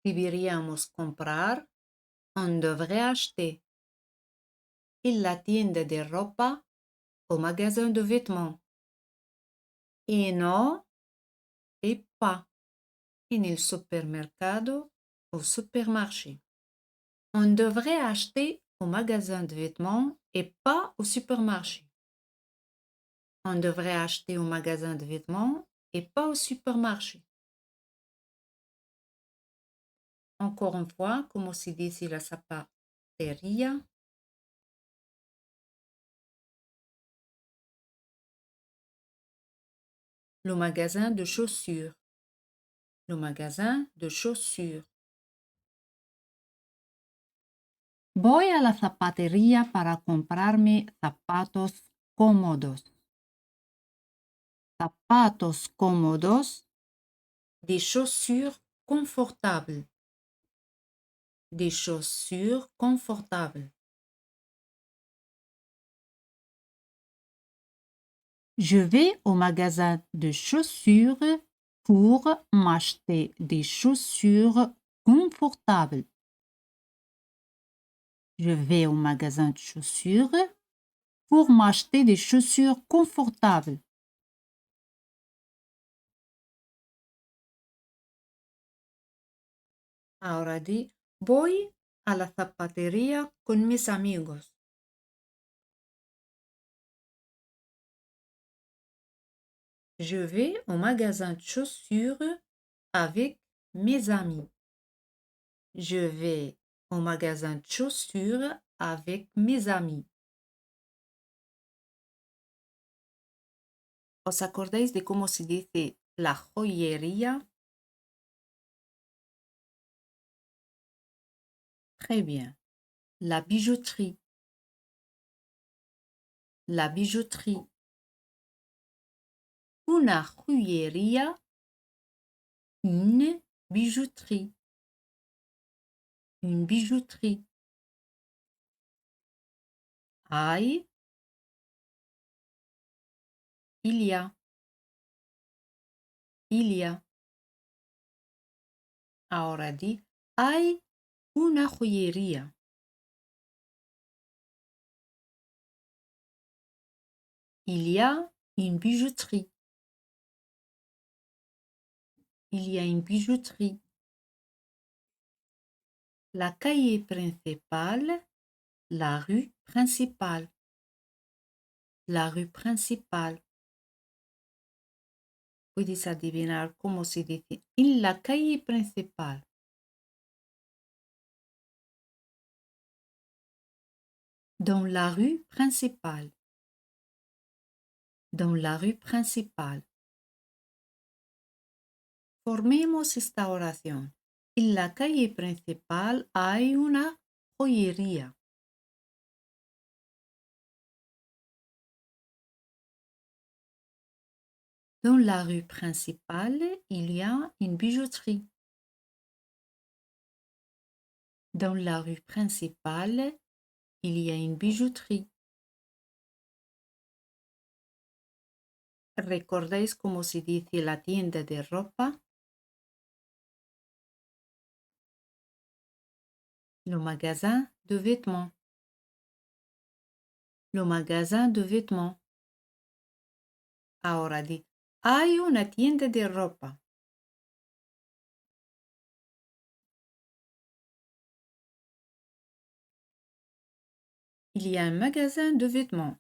Deberíamos comprar. On devrait acheter. En la tienda de ropa, au magasin de vêtements. Et non, et pas. En el supermercado, au supermarché. On devrait acheter au magasin de vêtements et pas au supermarché. On devrait acheter au magasin de vêtements et pas au supermarché. Encore une fois, como se dice la zapatería. Le magasin de chaussures. Le magasin de chaussures. Voy a la zapatería para comprarme zapatos cómodos. Zapatos cómodos. Des chaussures confortables. Des chaussures confortables. Je vais au magasin de chaussures pour m'acheter des chaussures confortables. Je vais au magasin de chaussures pour m'acheter des chaussures confortables. Ahora voy a la zapatería con mis amigos. Je vais au magasin de chaussures avec mes amis. Je vais au magasin de chaussures avec mes amis. ¿Os acordáis de cómo se dice la joyería. Très bien. La bijouterie. La bijouterie. Una joyería. Une bijouterie. Une bijouterie. Hay. Il y a. Il y a. Ahora di, hay una joyería. Il y a une bijouterie. Il y a une bijouterie. La calle principale, la rue principale. La rue principale. Puedes adivinar cómo se dice en la calle principal. Dans la rue principale. Dans la rue principale. Formemos esta oración. En la calle principal hay una joyería. Dans la rue principale, il y a une bijouterie. Dans la rue principale, il y a une bijouterie. ¿Recordáis cómo se dice la tienda de ropa? Le magasin de vêtements. Le magasin de vêtements. Ahora di, hay una tienda de ropa. Il y a un magasin de vêtements.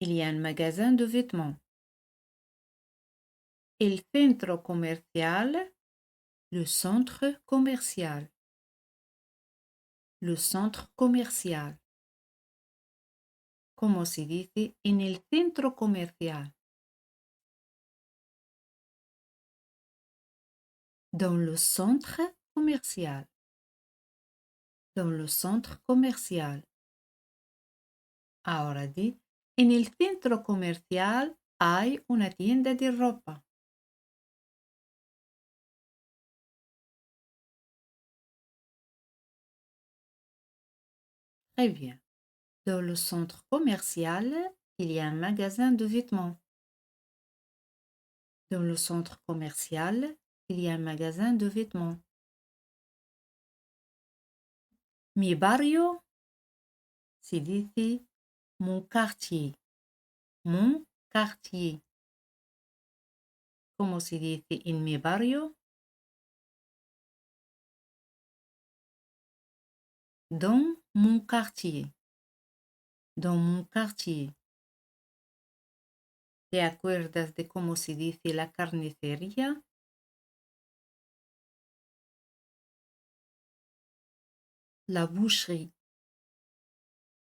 Il y a un magasin de vêtements. El centro comercial, le centre commercial. Le centre commercial. ¿Cómo se dice en el centro comercial? Dans le centre commercial. Dans le centre commercial. Ahora di, en el centro comercial hay una tienda de ropa. Très bien. Dans le centre commercial, il y a un magasin de vêtements. Dans le centre commercial, il y a un magasin de vêtements. Mi barrio se dice mon quartier. Mon quartier. ¿Cómo se dice en mi barrio? Dans mon quartier. Dans mon quartier. ¿Te acuerdas de cómo se dice la carnicería? La boucherie.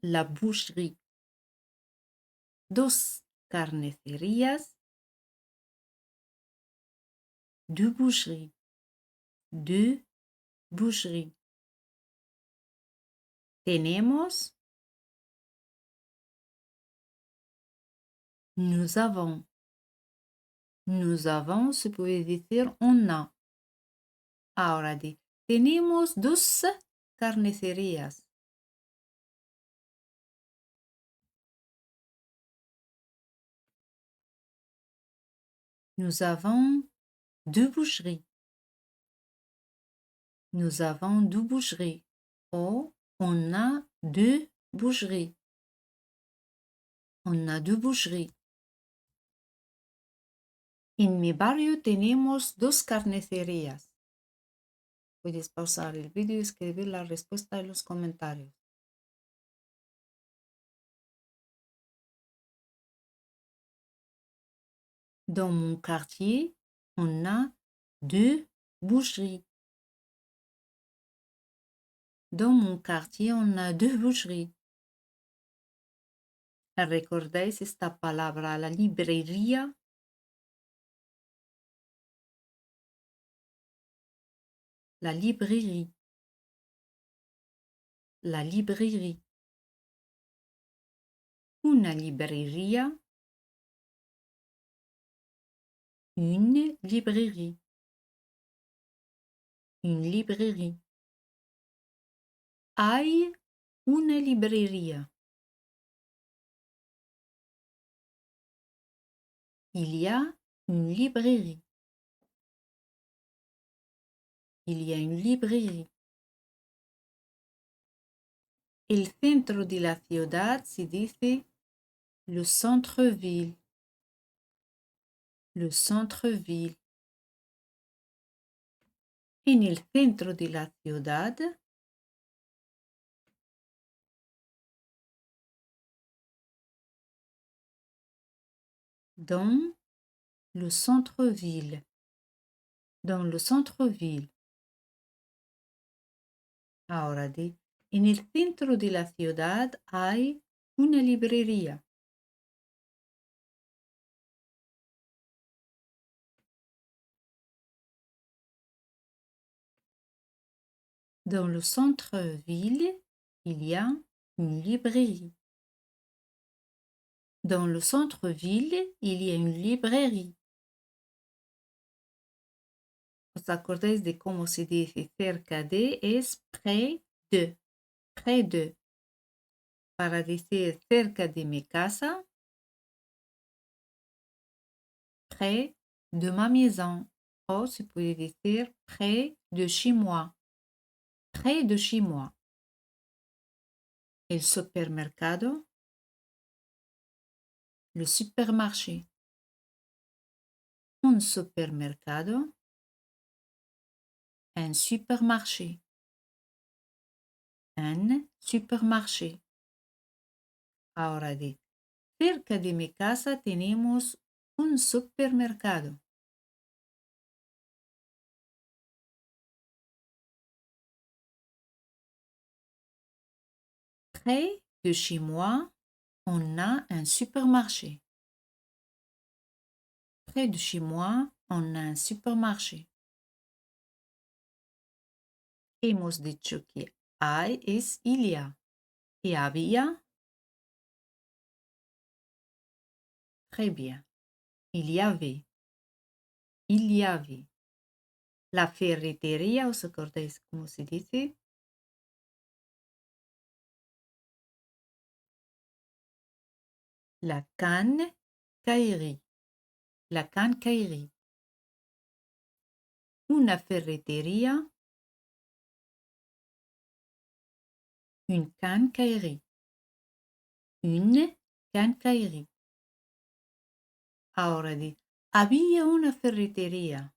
La boucherie. Dos carnicerías. Deux boucheries. Deux boucheries. Tenemos. Nous avons. Nous avons se puede decir on a. Ahora di, tenemos dos carnicerías. Nous avons deux boucheries. Nous avons deux boucheries. O on a deux boucheries. On a deux boucheries. En mi barrio tenemos dos carnicerías. Puedes pausar el vídeo y escribir la respuesta en los comentarios. Dans mon quartier, on a deux boucheries. Dans mon quartier, on a deux boucheries. ¿Recordáis esta palabra, la librería? La librairie. La librairie. Una libreria. Une librairie. Une librairie. Hay una libreria. Il y a une librairie. Il y a une librairie. El centro de la ciudad se dice le centre-ville. Le centre-ville. En el centro de la ciudad dans le centre-ville. Dans le centre-ville. Ahora di, en el centro de la ciudad hay una librería. Dans le centre-ville, il y a une librairie. Dans le centre-ville, il y a une librairie. ¿Os acordáis de cómo se dice cerca de? Es près de. Près de. Para decir cerca de mi casa, près de ma maison. O se puede decir près de chez moi. Près de chez moi. El supermercado. Le supermarché. Un supermercado. Un supermarché. Un supermarché. Ahora di, cerca de mi casa tenemos un supermercado. Près de chez moi, on a un supermarché. Près de chez moi, on a un supermarché. Hemos dicho que hay es il y a. Y había. Très bien. Il y avait. Il y avait. La ferretería, ¿os acordáis cómo se dice? La cannecaillerie. La cannecaillerie. Una ferretería. Une cannecaillerie. Une cannecaillerie. Ahora di, había una ferretería.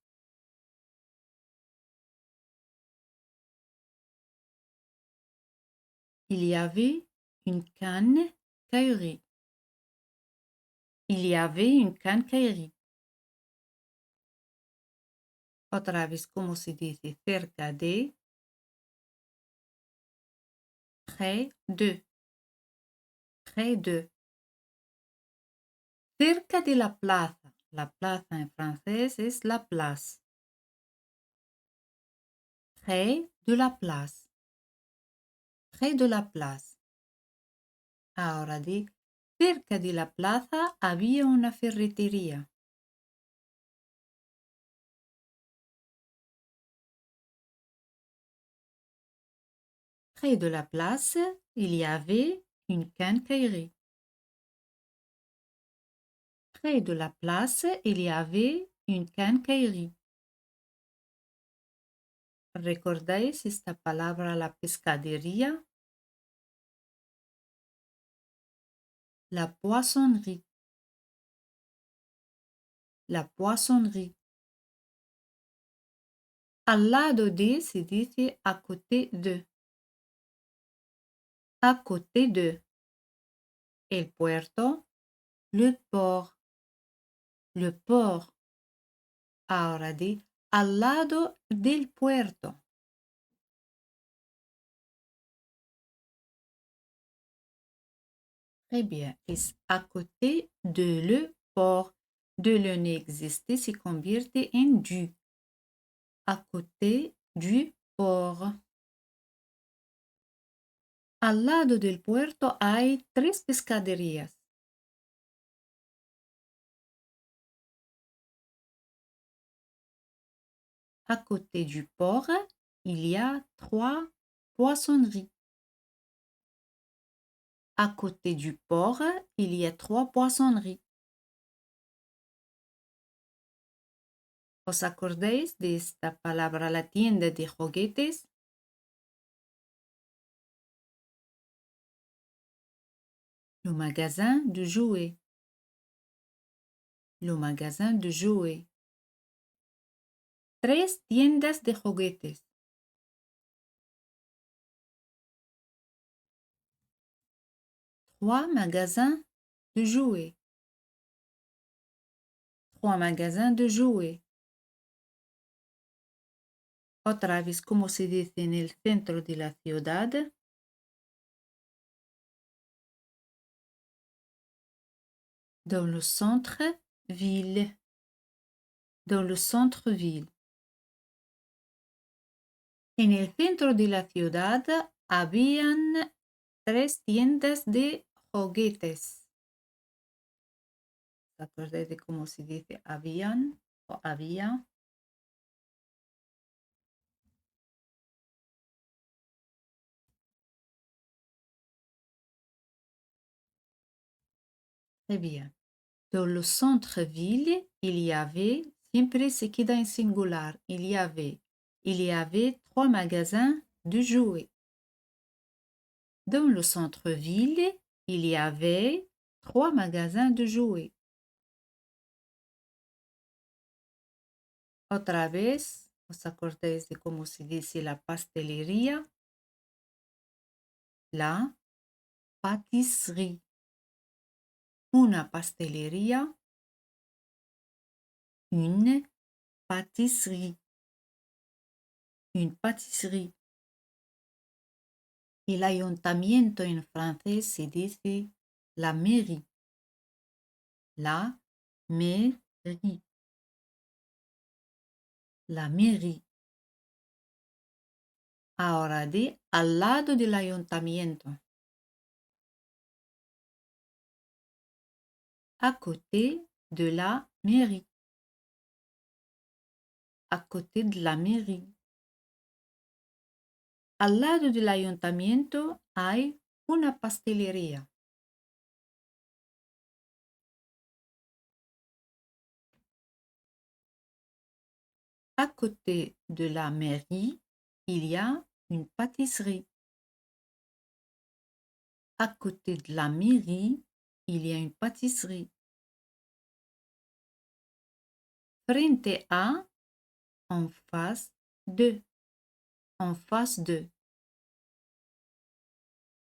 Il y avait une cannecaillerie. Il y avait une cannecaillerie. Otra vez, ¿cómo se dice? Cerca de. Près de. Près de. Cerca de la plaza. La plaza en francés es la place. Près de la place. Près de la place. Ahora di, cerca de la plaza había una ferretería. Près de la place, il y avait une quincaillerie. Près de la place, il y avait une quincaillerie. ¿Recordáis esta palabra, la pescadería? La poissonnerie. La poissonnerie. Al lado de se dice à côté de. À côté de. El puerto, le port. Le port. Ahora di al lado del puerto. Très bien. Es à côté de le port. De le no existe, se convierte en du. À côté du port. Al lado del puerto hay 3 pescaderías. À côté du port, il y a 3 poissonneries. À côté du port, il y a 3 poissonneries. ¿Os acordáis de esta palabra, la tienda de juguetes? Le magasin de jouets. Le magasin de jouets. 3 tiendas de juguetes. 3 magasins de jouets. 3 magasins de jouets. Otra vez, ¿cómo se dice en el centro de la ciudad? Dans le centre-ville. Dans le centre-ville. En el centro de la ciudad habían 3 tiendas de juguetes. ¿Te acuerdas de cómo se dice habían o había? Très bien. Dans le centre-ville, il y avait, siempre se queda en singular, il y avait 3 magasins de jouets. Dans le centre-ville, il y avait 3 magasins de jouets. Otra vez, ¿os acordáis de cómo se dice la pastelería? La pâtisserie. Una pastelería. Une pâtisserie. Une pâtisserie. El ayuntamiento en francés se dice la mairie. La mairie. La mairie. Ahora di al lado del ayuntamiento. À côté de la mairie. À côté de la mairie. Al lado del ayuntamiento hay una pastelería. À côté de la mairie, il y a une pâtisserie. À côté de la mairie, il y a une pâtisserie. Frente a, en face de. En face de.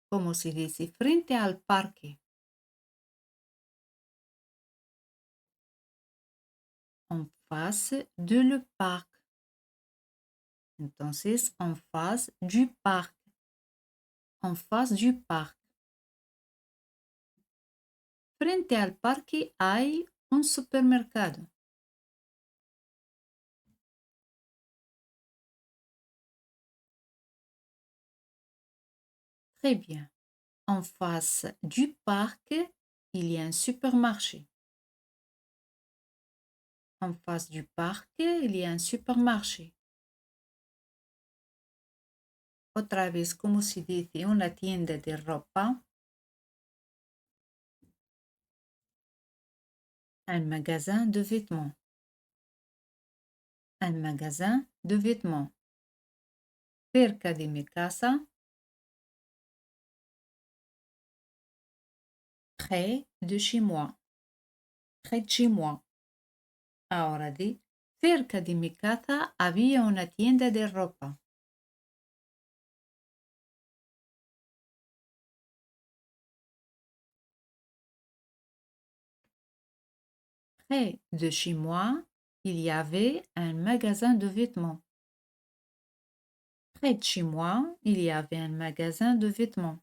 Como se dice frente al parque. En face de le parc. Entonces, en face du parc. En face du parc. Frente al parque hay un supermercado. Très bien. En face du parc, il y a un supermarché. En face du parc, il y a un supermarché. Otra vez, como se dice una tienda de ropa? Un magasin de vêtements. Un magasin de vêtements. Cerca de mi casa. Près de chez moi. Près de chez moi. Ahora di, cerca de mi casa había una tienda de ropa. Près de chez moi, il y avait un magasin de vêtements. Près de chez moi, il y avait un magasin de vêtements.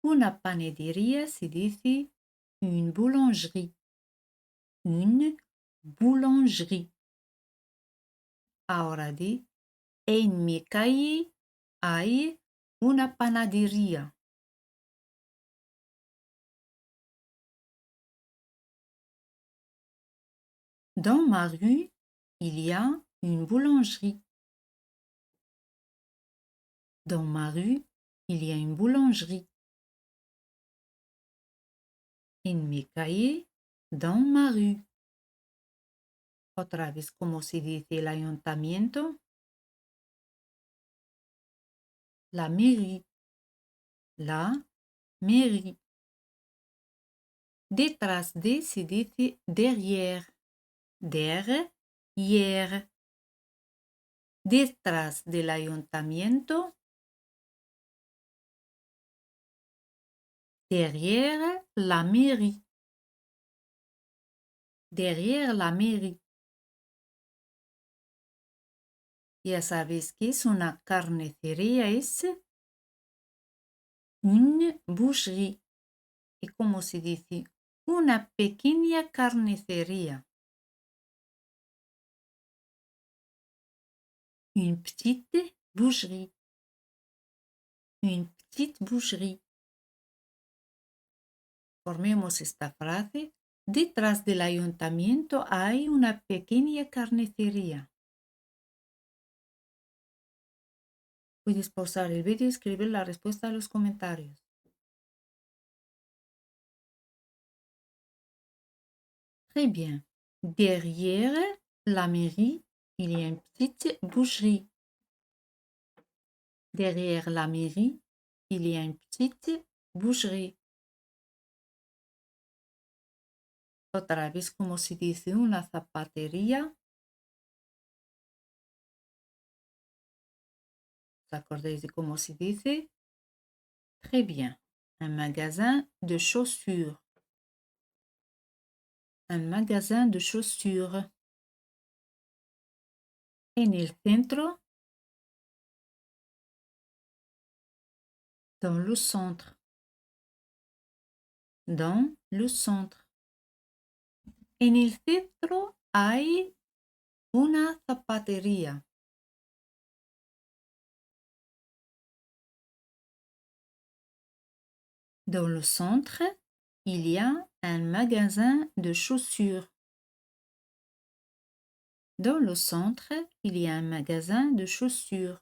Una panadería se dice une boulangerie. Une boulangerie. Ahora di, en mi calle hay una panadería. Dans ma rue, il y a une boulangerie. Dans ma rue, il y a une boulangerie. En mi calle, dans ma rue. Otra vez, ¿cómo se dice el ayuntamiento? La mairie. La mairie. Detrás de se dice derrière. Derrière. Detrás del ayuntamiento. Derrière la mairie. Derrière la mairie. Ya sabéis que es una carnicería, es une boucherie. ¿Y cómo se dice? Una pequeña carnicería. Une petite boucherie. Une petite boucherie. Formemos esta frase. Detrás del ayuntamiento hay una pequeña carnicería. Puedes pausar el vídeo y escribir la respuesta en los comentarios. Très bien. Derrière la mairie, il y a une petite boucherie. Derrière la mairie, il y a une petite boucherie. Otra vez, como se dice una zapatería. ¿Os acordáis de cómo se dice? Très bien. Un magasin de chaussures. Un magasin de chaussures. En el centro. Dans le centre. Dans le centre. En el centro hay una zapatería. Dans le centre, il y a un magasin de chaussures. Dans le centre, il y a un magasin de chaussures.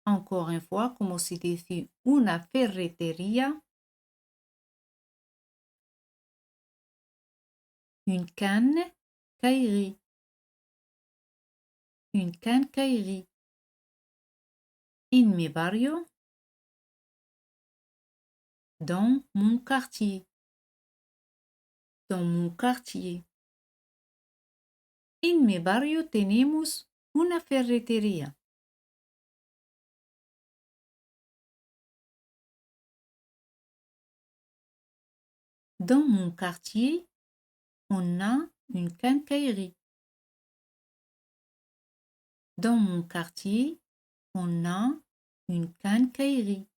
Encore une fois, como se dice una ferretería. Une quincaillerie. Une quincaillerie. En mi barrio. Dans mon quartier. Dans mon quartier. En mi barrio tenemos una ferretería. Dans mon quartier, on a une quincaillerie. Dans mon quartier, on a une quincaillerie.